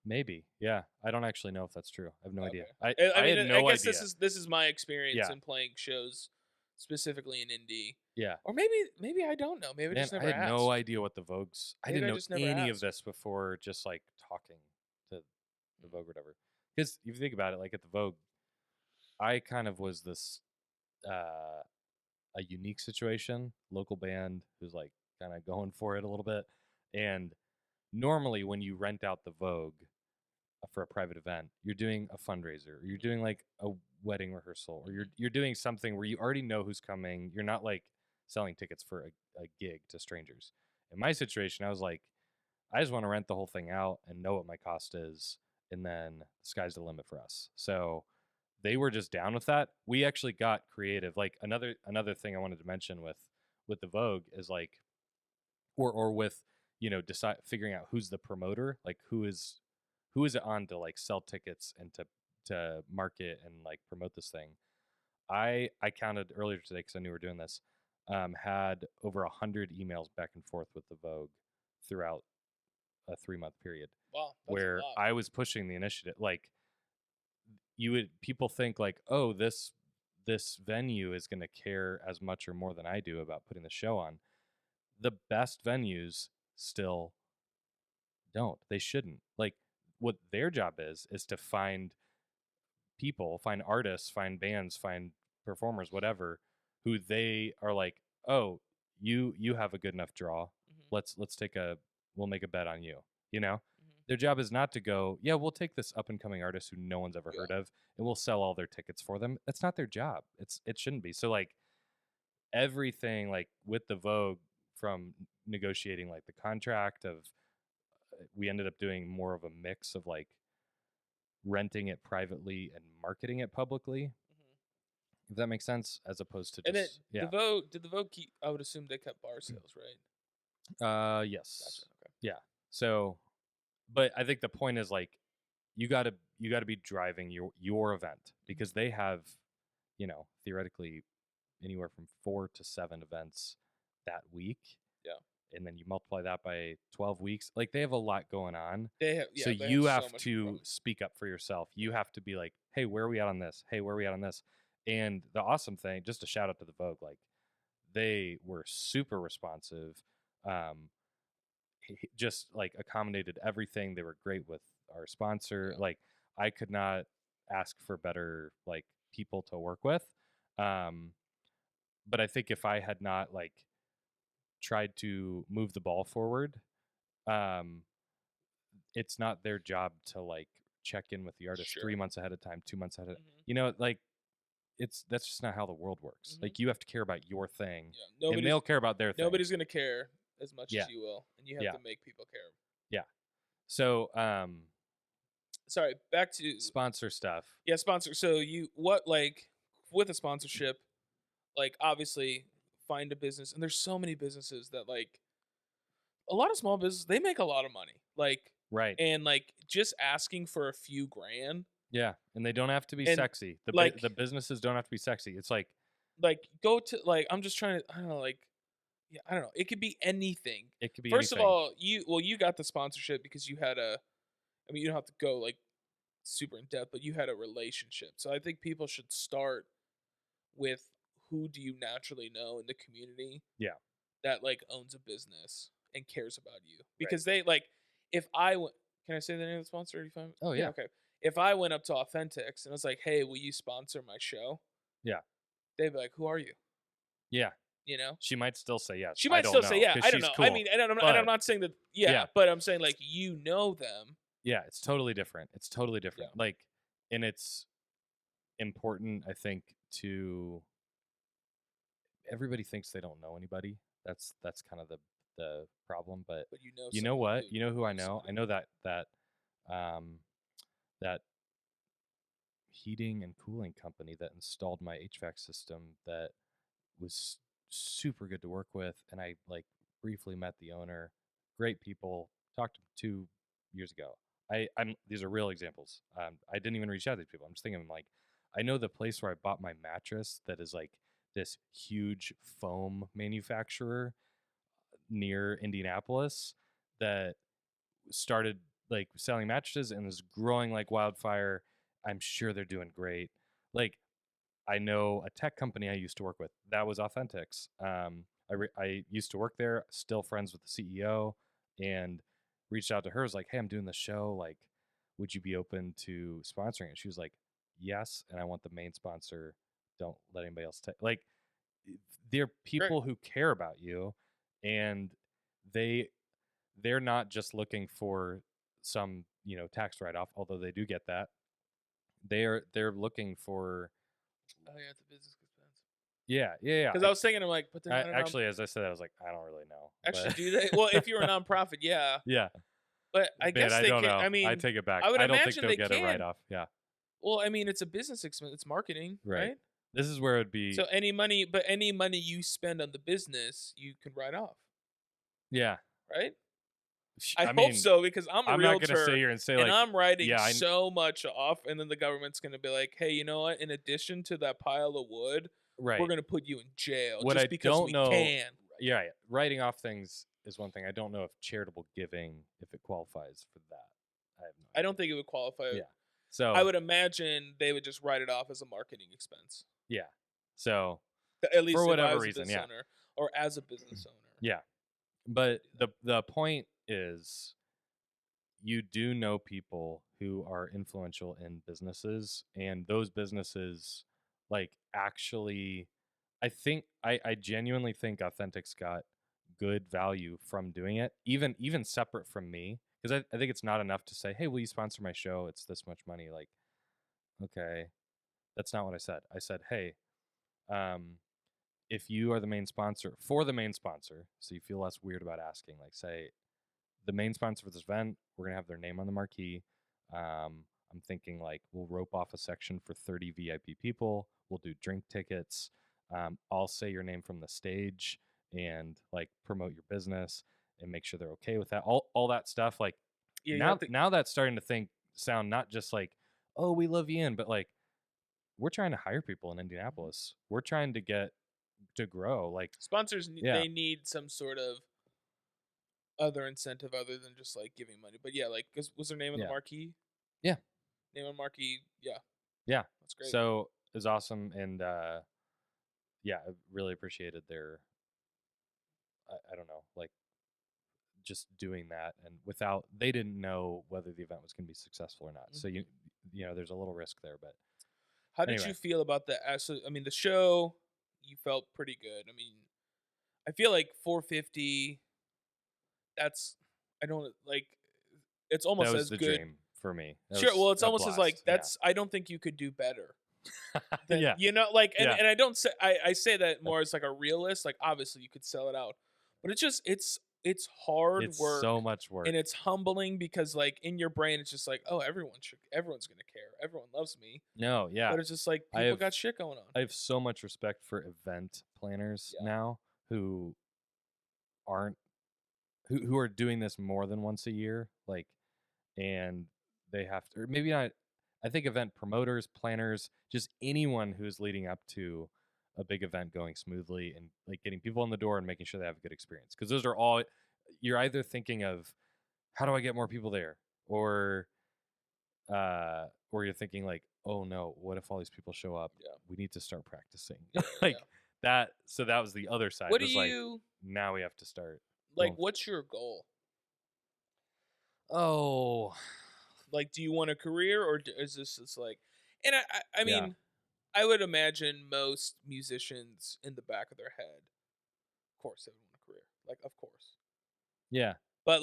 maybe. Yeah, I don't actually know if that's true. I have no idea. Okay. I I mean, had I no guess idea. this is my experience Yeah, in playing shows, specifically in indie. yeah. Or maybe I don't know. Maybe I Man, just I never had asked. no idea what the Vogues. I Maybe didn't I know just never any of asked. this before just like talking to the Vogue or whatever. Because if you think about it, like at the Vogue, I kind of was this a unique situation, local band who's like kind of going for it a little bit. And normally when you rent out the Vogue for a private event, you're doing a fundraiser, or you're doing like a wedding rehearsal, or you're doing something where you already know who's coming. You're not like selling tickets for a gig to strangers. In my situation, I was like, I just want to rent the whole thing out and know what my cost is, and then the sky's the limit for us. So they were just down with that. We actually got creative. Like another thing I wanted to mention with the Vogue is like, or with decide figuring out who's the promoter, like who is it on to like sell tickets and to market and like promote this thing. I counted earlier today because I knew we were doing this. Had over 100 emails back and forth with the Vogue throughout a 3-month period Wow, that's a where lot. I was pushing the initiative. Like people think like, oh, this venue is going to care as much or more than I do about putting the show on. The best venues still don't. They shouldn't. Like, what their job is to find people, find artists, find bands, find performers, whatever, who they are like, oh, you have a good enough draw. Mhm. Let's take a we'll make a bet on you. You know, Mhm. their job is not to go, yeah, we'll take this up and coming artist who no one's ever heard Yeah. of and we'll sell all their tickets for them. That's not their job. It shouldn't be. So like everything like with the Vogue from negotiating like the contract of we ended up doing more of a mix of like renting it privately and marketing it publicly, Mhm. if that makes sense, as opposed to And then just the yeah. Vogue, did the Vogue keep? I would assume they kept bar sales, right? Gotcha. Yes. Okay. Yeah. So, but I think the point is like you got to be driving your event Mhm. because they have, theoretically anywhere from 4 to 7 events that week, Yeah. and then you multiply that by 12 weeks. Like they have a lot going on. They have. So Yeah. They have you so have much to growing. speak up for yourself. You Yeah. have to be like, "Hey, where are we at on this? Hey, where are we at on this?" And the awesome thing, just a shout out to the Vogue, like they were super responsive. Um, just like accommodated everything. They were great with our sponsor. Yeah. Like I could not ask for better like people to work with. Um, but I think if I had not like tried to move the ball forward, um, it's not their job to like check in with the artist Sure. 3 months ahead of time, 2 months ahead of, Mhm. like that's just not how the world works. Mhm. Like you have to care about your thing Yeah. and they'll care about their thing. Nobody's gonna care as much Yeah. as you will, and you have Yeah. to make people care. Yeah. So, Sorry. Back to sponsor stuff. yeah. Sponsor. So you what like with a sponsorship? Like obviously find a business, and there's so many businesses that like a lot of small businesses they make a lot of money. Like Right. and like just asking for a few grand Yeah, and they don't have to be and sexy. The like businesses don't have to be sexy. It's like go to like I'm just trying to I don't know like yeah I don't know it could be anything. it could be First of anything. all, you got the sponsorship because you had a I mean you don't have to go like super in depth, but you had a relationship. So I think people should start with who do you naturally know in the community Yeah. that like owns a business and cares about you Right. because they like if I went can I say the name of the sponsor? If I'm, Oh yeah, yeah. okay. If I went up to Authentics and was like, "Hey, will you sponsor my show?" Yeah. They'd be like, "Who are you?" Yeah. You know? She might still say yes. She I might don't still say, know "Yeah." because I don't she's know. I cool. mean, and I'm But not saying that. Yeah, yeah, but I'm saying like you know them. yeah, it's totally different. It's totally Yeah. different. Like, and it's important, I think, to everybody thinks they don't know anybody. That's kind of the problem. But But you know you know somebody what? who You know who I knows know? I somebody. know um that heating and cooling company that installed my HVAC system that was super good to work with, and I like briefly met the owner. Great people. Talked to him 2 years ago. I'm these are real examples. I didn't even reach out to these people. I'm just thinking like I know the place where I bought my mattress that is like this huge foam manufacturer near Indianapolis that started like selling mattresses and is growing like wildfire. I'm sure they're doing great. Like I know a tech company I used to work with that was Authentics. I used to work there, still friends with the CEO, and reached out to her. Was like, "Hey, I'm doing the show. Like, would you be open to sponsoring it?" She was like, "Yes," and I want the main sponsor. Don't let anybody else take. Like, they're Great. people who care about you, and they they're not just looking for some tax write off, although they do get that. They're looking for Oh yeah, it's a business expense. yeah, yeah, yeah. Because I was thinking, I'm like, but they're I not a non. actually, as I said, I was like, I don't really know, Actually, but do they? Well, if you're a nonprofit, yeah. yeah, But I man, guess I they don't can. know. I I mean, take it back. I would I don't think imagine they'll they get a write can. off. Yeah, Well, I mean, it's a business expense. It's marketing, right. right? This is where it'd be. So any money you spend on the business, you can write off, Yeah, right? I I hope mean, so because I'm a I'm not gonna sit realtor here and say and like, I'm writing yeah, so much off, and then the government's gonna be like, "Hey, you know what? In addition to that pile of wood, we're right. gonna put you in jail What just I because don't we know, can." yeah, writing off things is one thing. I don't know if charitable giving, if it qualifies for that. I have no I idea. don't think it would qualify. Yeah. I So would imagine they would just write it off as a marketing expense, yeah. So at for least if I whatever was a reason, business yeah, owner or as a business owner. yeah. I would But do that. the point is you do know people who are influential in businesses, and those businesses like actually I genuinely think Authentic's got good value from doing it, even separate from me. Because I think it's not enough to say, hey, will you sponsor my show? It's this much money. Like, okay, that's not what I said. I said, hey, um, if you are the main sponsor for the main sponsor, so you feel less weird about asking, like say, the main sponsor for this event, we're gonna have their name on the marquee. I'm thinking like we'll rope off a section for 30 VIP people. We'll do drink tickets. I'll say your name from the stage and like promote your business and make sure they're okay with that. All that stuff. Like Yeah, you have now to. now that's starting to sound not just like, oh, we love Ian, but like we're trying to hire people in Indianapolis. We're trying to get to grow. Like, Sponsors yeah, they need some sort of other incentive other than just like giving money. But yeah, like was their name on the yeah, marquee? yeah, Name on marquee. Yeah, yeah. that's great. So it was awesome, and yeah, I really appreciated their I don't know, like just doing that, and without they didn't know whether the event was going to be successful or not. So Mhm. you know there's a little risk there, but How did anyway, you feel about the actually? I mean, the show you felt pretty good. I mean, I feel like 450. That's I don't like. It's that almost was as the good. dream for me. That Sure. was Well, it's a almost as like blast. Yeah, that's. I don't think you could do better than yeah, like. And yeah. and I don't say I say that more as like a realist. Like obviously you could sell it out, but it's just it's hard It's work so much and work. it's humbling because like in your brain it's just like oh everyone's gonna care, everyone loves me, No, yeah, but it's just like I people have got shit going on. I have so much respect for event planners Yeah. now who aren't who are doing this more than once a year, like, and they have to, or maybe not. I think event promoters, planners, just anyone who's leading up to a big event going smoothly and like getting people in the door and making sure they have a good experience. Because those are all you're either thinking of, how do I get more people there, or or you're thinking like, oh no, what if all these people show up? Yeah. We need to start practicing. Yeah. Yeah. Like that. So that was the other side. What do Was like, you now we have to start like? going. What's your goal? Oh, Like, do you want a career or is this just like? And I yeah, mean, I would imagine most musicians in the back of their head, of course, they would want a career. Like, of course. yeah, But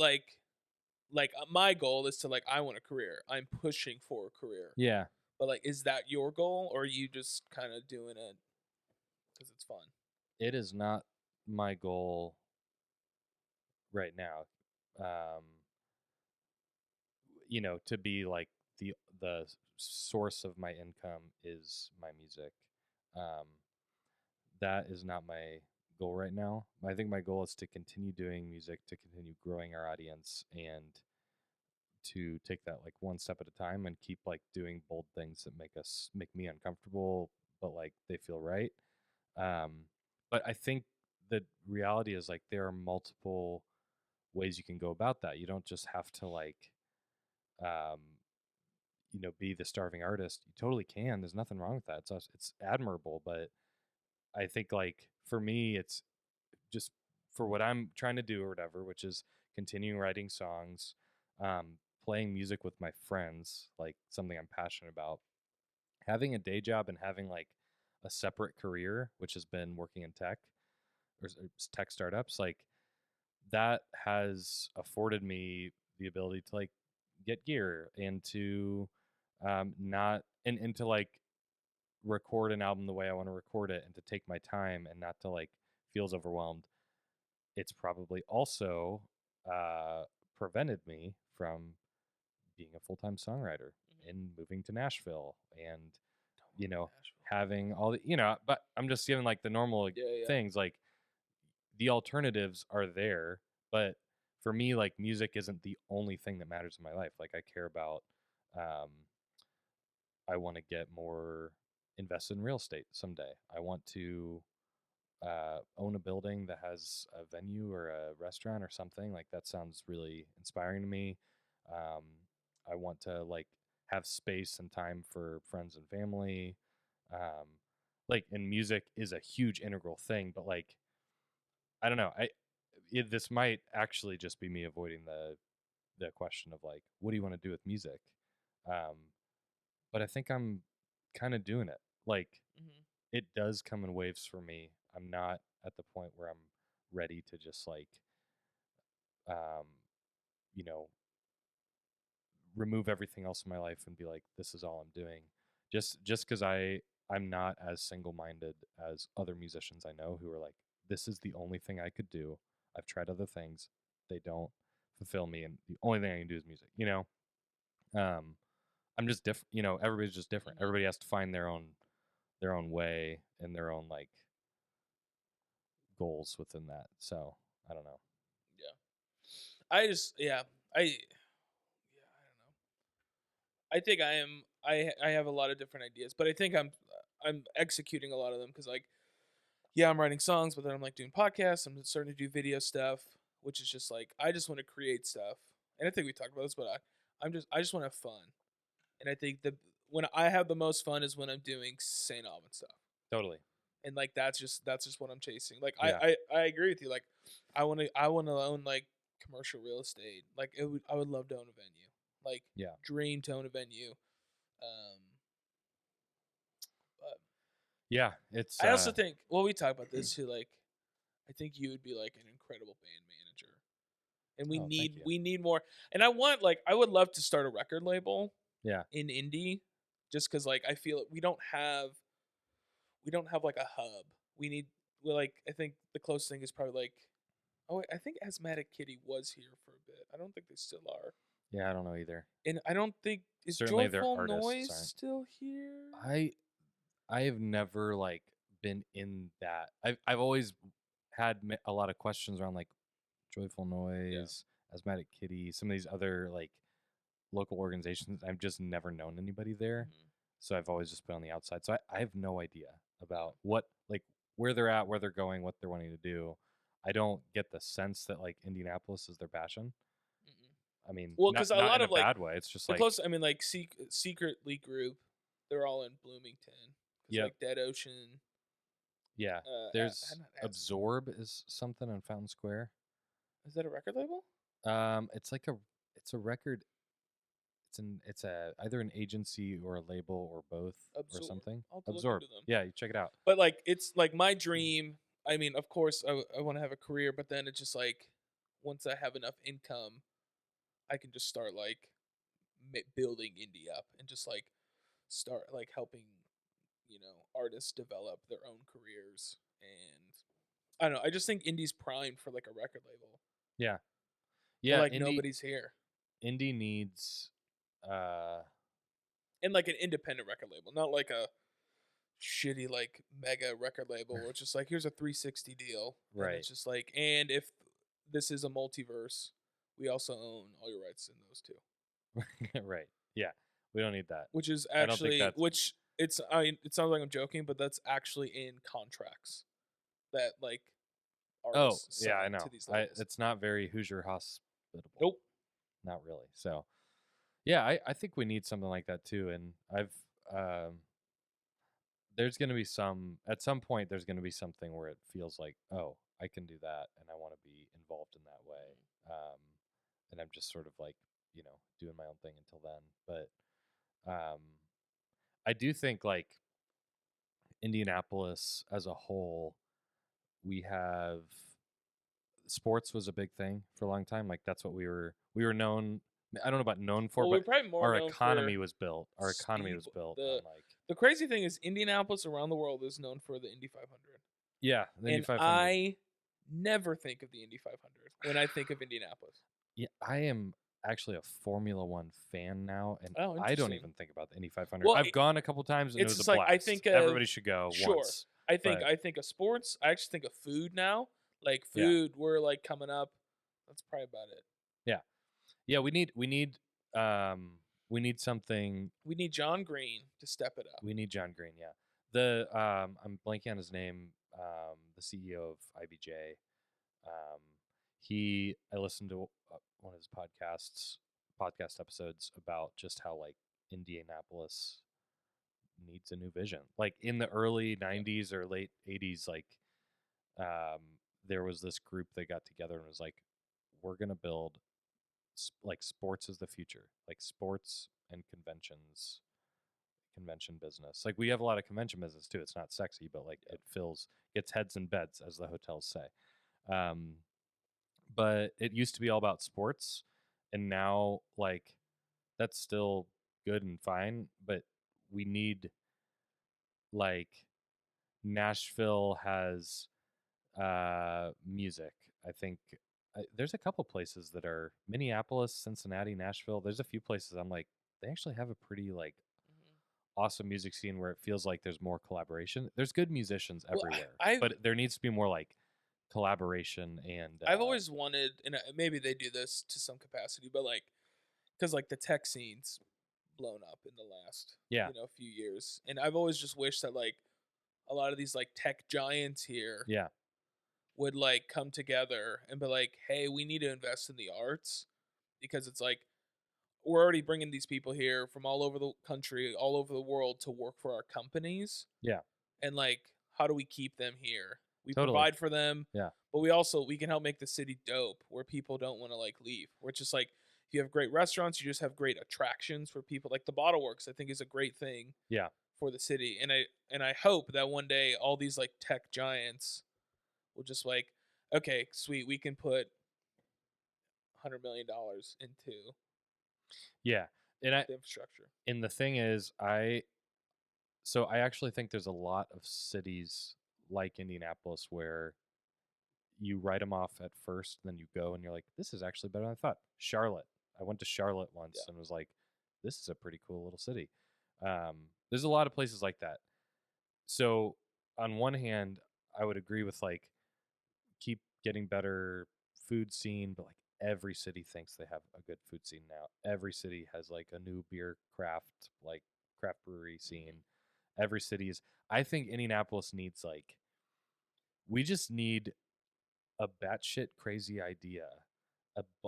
my goal is to like I want a career. I'm pushing for a career. yeah. But like, is that your goal, or are you just kind of doing it because it's fun? It is not my goal right now. Um, to be like the source of my income is my music. Um, that is not my goal right now. I think my goal is to continue doing music, to continue growing our audience, and to take that like one step at a time and keep like doing bold things that make me uncomfortable, but like they feel right. But I think the reality is like there are multiple ways you can go about that. You don't just have to like um, be the starving artist. You totally can. There's nothing wrong with that. It's admirable, but I think like for me, it's just for what I'm trying to do or whatever, which is continuing writing songs, playing music with my friends, like something I'm passionate about, having a day job and having like a separate career, which has been working in tech or tech startups, like that has afforded me the ability to like get gear and to not and to like record an album the way I want to record it and to take my time and not to like feels overwhelmed. It's probably also uh, prevented me from being a full-time songwriter Mhm. and moving to Nashville and Don't you move to know Nashville. having all the but I'm just giving like the normal like, Yeah, yeah. things like the alternatives are there, but for me like music isn't the only thing that matters in my life. Like I care about um I want to get more invested in real estate someday. I want to own a building that has a venue or a restaurant or something. Like that sounds really inspiring to me. Um, I want to like have space and time for friends and family. Um, and music is a huge integral thing, but like I don't know. This might actually just be me avoiding the the question of like, what do you want to do with music? Um, but I think I'm kind of doing it. Like, Hmm. it does come in waves for me. I'm not at the point where I'm ready to just like, um, you know, remove everything else in my life and be like, this is all I'm doing. Just because I'm not as single minded as other musicians I know who are like, this is the only thing I could do. I've tried other things, they don't fulfill me, and the only thing I can do is music. I'm just different. Everybody's just different. Hmm. Everybody has to find their own way and their own like goals within that. So I don't know. Yeah. I just yeah I don't know. I think I am I have a lot of different ideas, but I think I'm executing a lot of them because like yeah, I'm writing songs, but then I'm like doing podcasts. I'm starting to do video stuff, which is just like I just want to create stuff. And I think we talked about this, but I just want to have fun. And I think the when I have the most fun is when I'm doing St. Aubin stuff. Totally. And like that's just what I'm chasing. Like Yeah. I agree with you. Like I want to own like commercial real estate. Like I would love to own a venue. Like Yeah. dream to own a venue. Um, but Yeah. It's I also think well we talked about this too. Like I think you would be like an incredible band manager. And oh, thank you. we need more. And I want like I would love to start a record label Yeah. in indie, just because like I feel we don't have like a hub. We need well like I think the closest thing is probably like oh wait, I think Asthmatic Kitty was here for a bit. I don't think they still are. Yeah, I don't know either. And I don't think is Certainly their Joyful artists Noise aren't. still here? I I have never like been in that. I've always had a lot of questions around like Joyful Yeah. Noise, Asthmatic Kitty, some of these other like local organizations. I've just never known anybody there. Hmm. So I've always just been on the outside. So I have no idea Yeah. about what like where they're at, where they're going, what they're wanting to do. I don't get the sense that like Indianapolis is their passion. Mm-mm. I mean, Well, not because a not lot in a of like bad way. It's just the like, close, I mean, like Secretly Group, they're all in Bloomington. Because yep, like Dead Ocean, yeah. There's not Asthma. Absorb is something on Fountain Square. Is that a record label? It's like it's a record. It's a either an agency or a label or both or Absorb. something. I'll have to look Absorb. into them. Yeah, you check it out. But like, it's like my dream. I mean, of course, I want to have a career, but then it's just like once I have enough income, I can just start like building indie up and just like start like helping artists develop their own careers. And I don't know, I just think indie's primed for like a record label, Yeah, but yeah. like nobody's here. Indie needs. Uh, And like an independent record label, not like a shitty like mega record label where it's just like here's a 360 deal and right, it's just like and if this is a multiverse, we also own all your rights in those two. right. Yeah, we don't need that. Which is I don't think actually that's. which it's I mean, it sounds like I'm joking, but that's actually in contracts that like Oh, artists yeah, I sign to know. these labels. It's not very Hoosier hospitable. Nope. Not really. So, yeah, I think we need something like that too. And um, there's going to be at some point, there's going to be something where it feels like, oh, I can do that and I want to be involved in that way. And I'm just sort of like, doing my own thing until then. But I do think like Indianapolis as a whole, we have sports was a big thing for a long time. Like that's what we were known. I don't know about known for, Well, we're but probably more our known for economy was built. Our economy speed. was built on The like the crazy thing is Indianapolis around the world is known for the Indy 500. yeah, the Indy And 500. I never think of the Indy 500 when I think of Indianapolis. Yeah, I am actually a Formula One fan now, and Oh, I don't interesting. even think about the Indy 500. Well, I've gone a couple times and it it's was a just like I blast. think of Everybody should go sure. once. But I think of sports. I actually think of food now. Like yeah, food, we're like coming up. That's probably about it. yeah, yeah. We need something. We need John Green to step it up. We need John Green. Yeah, the I'm blanking on his name. The CEO of IBJ. Um, I listened to one of his podcast episodes about just how like Indianapolis needs a new vision. Like in the early Yeah. 90s or late 80s, like there was this group that got together and was like, we're going to build like sports is the future, like sports and convention business. Like we have a lot of convention business too. It's not sexy, but like it gets heads and beds, as the hotels say. But it used to be all about sports, and now like that's still good and fine, but we need like Nashville has music. I think there's a couple places that are Minneapolis, Cincinnati, Nashville. There's a few places I'm like they actually have a pretty like Mhm. awesome music scene where it feels like there's more collaboration. There's good musicians Well, everywhere, I've but there needs to be more like collaboration and I've always wanted, and maybe they do this to some capacity, but like, because like the tech scene's blown up in the last yeah, few years, and I've always just wished that like a lot of these like tech giants here yeah, would like come together and be like, hey, we need to invest in the arts because it's like we're already bringing these people here from all over the country, all over the world to work for our companies, yeah, and like how do we keep them here? We totally, provide for them, yeah, but we can help make the city dope where people don't want to like leave. Where it's just like if you have great restaurants, you just have great attractions for people. Like the Bottle Works, I think is a great thing yeah, for the city, and I hope that one day all these like tech giants will just like, okay, sweet, we can put $100 million into yeah. And the infrastructure. the thing is, I actually think there's a lot of cities like Indianapolis where you write them off at first, then you go and you're like, this is actually better than I thought. Charlotte. I went to Charlotte once Yeah. and was like, this is a pretty cool little city. There's a lot of places like that. So on one hand, I would agree with like keep getting better food scene, but like every city thinks they have a good food scene now. Every city has like a new beer craft brewery scene. Every city is. I think Indianapolis needs like we just need a batshit crazy idea,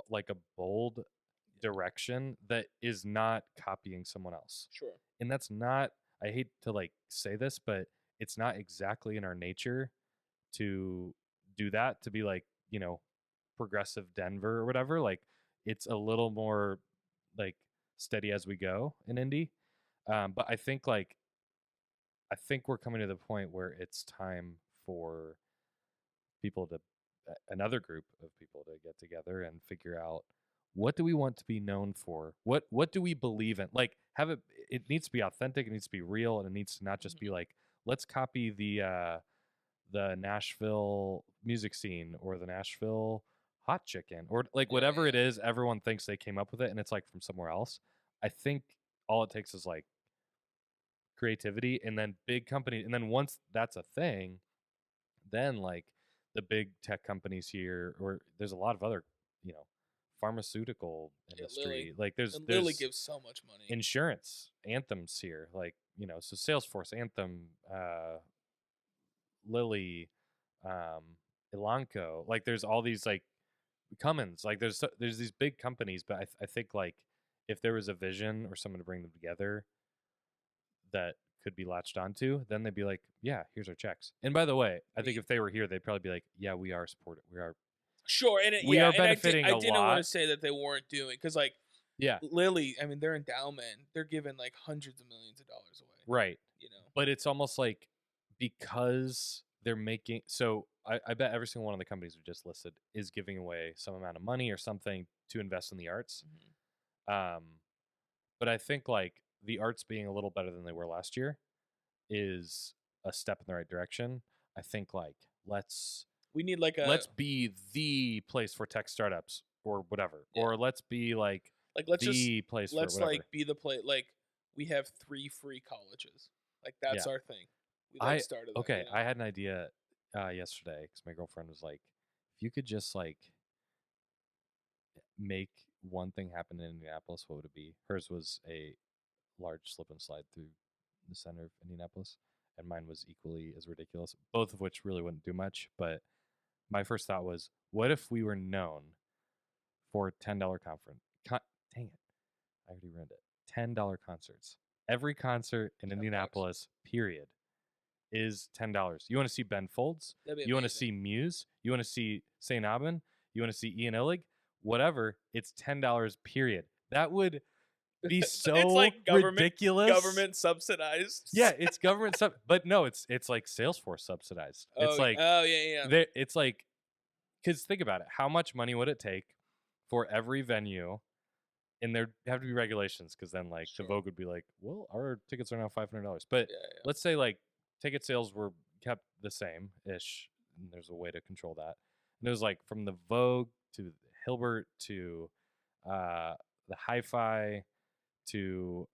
like a bold Yeah. direction that is not copying someone else. Sure. And that's not. I hate to like say this, but it's not exactly in our nature to do that. To be like progressive Denver or whatever. Like it's a little more like steady as we go in Indy. But I think we're coming to the point where it's time for people to another group of people to get together and figure out what do we want to be known for? What do we believe in? Like have it needs to be authentic, it needs to be real, and it needs to not just be Mhm. like let's copy the Nashville music scene or the Nashville hot chicken or like Yeah, whatever it yeah. is, everyone thinks they came up with it and it's like from somewhere else. I think all it takes is like creativity and then big company and then once that's a thing, then like the big tech companies here or there's a lot of other, you know, pharmaceutical Yeah, Lily. industry. Like there's And Lily there's gives so much money. insurance, Anthem's here, like, so Salesforce, Anthem, Lilly, Elanco, like there's all these like Cummins, like there's these big companies, but I think like if there was a vision or someone to bring them together that could be latched onto, then they'd be like, yeah, here's our checks. And by the way, I think We if they were here, they'd probably be like, yeah, we are supported, Sure, and we are and benefiting I a didn't want to lot. say that they weren't doing because like Yeah, Lily, I mean, their endowment, they're giving like hundreds of millions of dollars away. right. You know. But it's almost like because they're making so I bet every single one of the companies we just listed is giving away some amount of money or something to invest in the arts. Mhm. Um, but I think like the arts being a little better than they were last year is a step in the right direction. I think like We need like a let's be the place for tech startups or whatever, yeah. or let's be like Like the place for let's whatever. like be the play like we have 3 free colleges. Like that's Yeah, our thing. We like I started that, okay. I had an idea yesterday because my girlfriend was like, if you could just like make one thing happen in Indianapolis, what would it be? Hers was a large slip and slide through the center of Indianapolis, and mine was equally as ridiculous. Both of which really wouldn't do much, but my first thought was, what if we were known for $10 conference? Dang it, I already ruined it. $10 concerts. Every concert in $10. Indianapolis, period, is $10. You want to see Ben Folds? That'd be You want to amazing. see Muse? You want to see Saint Aubin? You want to see Ian Illig? whatever, it's $10, period. That would be It's so like ridiculous. government subsidized. Yeah, it's government but no, it's like Salesforce subsidized. It's like yeah. it's like, because think about it, how much money would it take for every venue? And there'd have to be regulations, because then like Sure. the Vogue would be like, well, our tickets are now $500. But Yeah. let's say like ticket sales were kept the same ish, and there's a way to control that. And it was like from the Vogue to Hilbert to the Hi-Fi to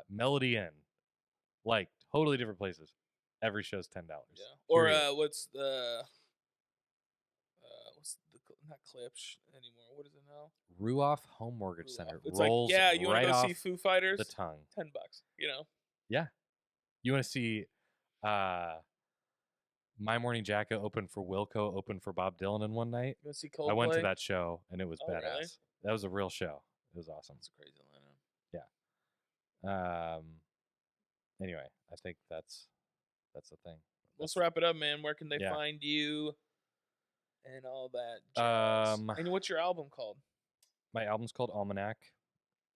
Melody Inn, like totally different places. Every show's $10. Yeah. Or period. what's the not Klipsch anymore? What is it now? Ruoff Home Mortgage Ruoff. Center It's rolls like, yeah, you want right to go off see Foo Fighters? the tongue. $10. You know. Yeah, you want to see My Morning Jacket open for Wilco, open for Bob Dylan in one night. You want to see Coldplay? I went to that show and it was badass. Really? That was a real show. It was awesome. It's a crazy lineup. Anyway, I think that's the thing. Let's wrap it up, man. Where can they Yeah. find you and all that jazz? And what's your album called? My album's called Almanac,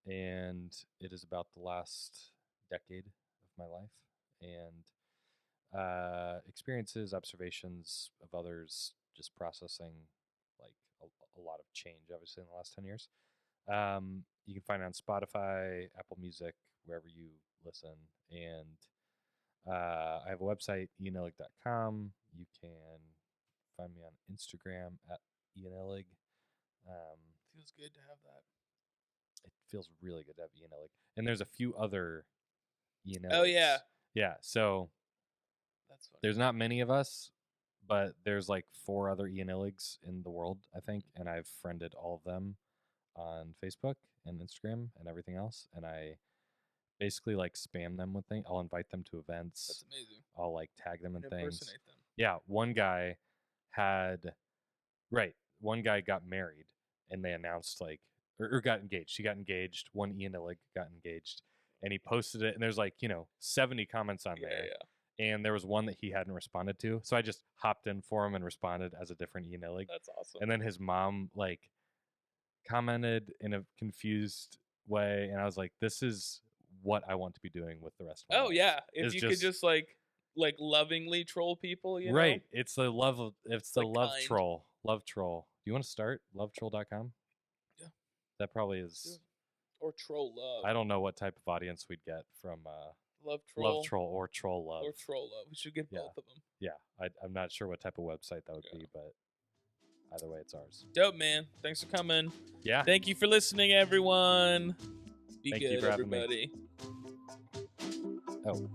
and it is about the last decade of my life and experiences, observations of others, just processing like a lot of change, obviously, in the last 10 years. You can find it on Spotify, Apple Music, wherever you listen. And I have a website, ianillig.com. You can find me on Instagram at Ian Illig. Feels good to have that. It feels really good to have Ian Illig. And there's a few other Ian Illigs. Oh, yeah. Yeah, so that's funny. There's not many of us, but there's like 4 other Ian Illigs in the world, I think. And I've friended all of them on Facebook and Instagram and everything else. And I basically like spam them with things. I'll invite them to events. That's amazing. I'll like tag them in things. Impersonate them. Yeah, one guy got married and they announced like, or got engaged. He got engaged. One Ian Illig got engaged, and he posted it. And there's like 70 comments on there. Yeah. And there was one that he hadn't responded to, so I just hopped in for him and responded as a different Ian Illig. That's awesome. And then his mom like commented in a confused way, and I was like, "This is what I want to be doing with the rest of my life." Yeah, if you could just like lovingly troll people, right? It's the love of love kind. troll. Love troll. Do you want to start lovetroll.com? Yeah, that probably is. Or troll love. I don't know what type of audience we'd get from love troll or troll love. Or troll love. We should get both of them. Yeah, I'm not sure what type of website that would be, but either way, it's ours. Dope, man. Thanks for coming. Yeah. Thank you for listening, everyone. Be Thank good, you for having everybody. me. Oh.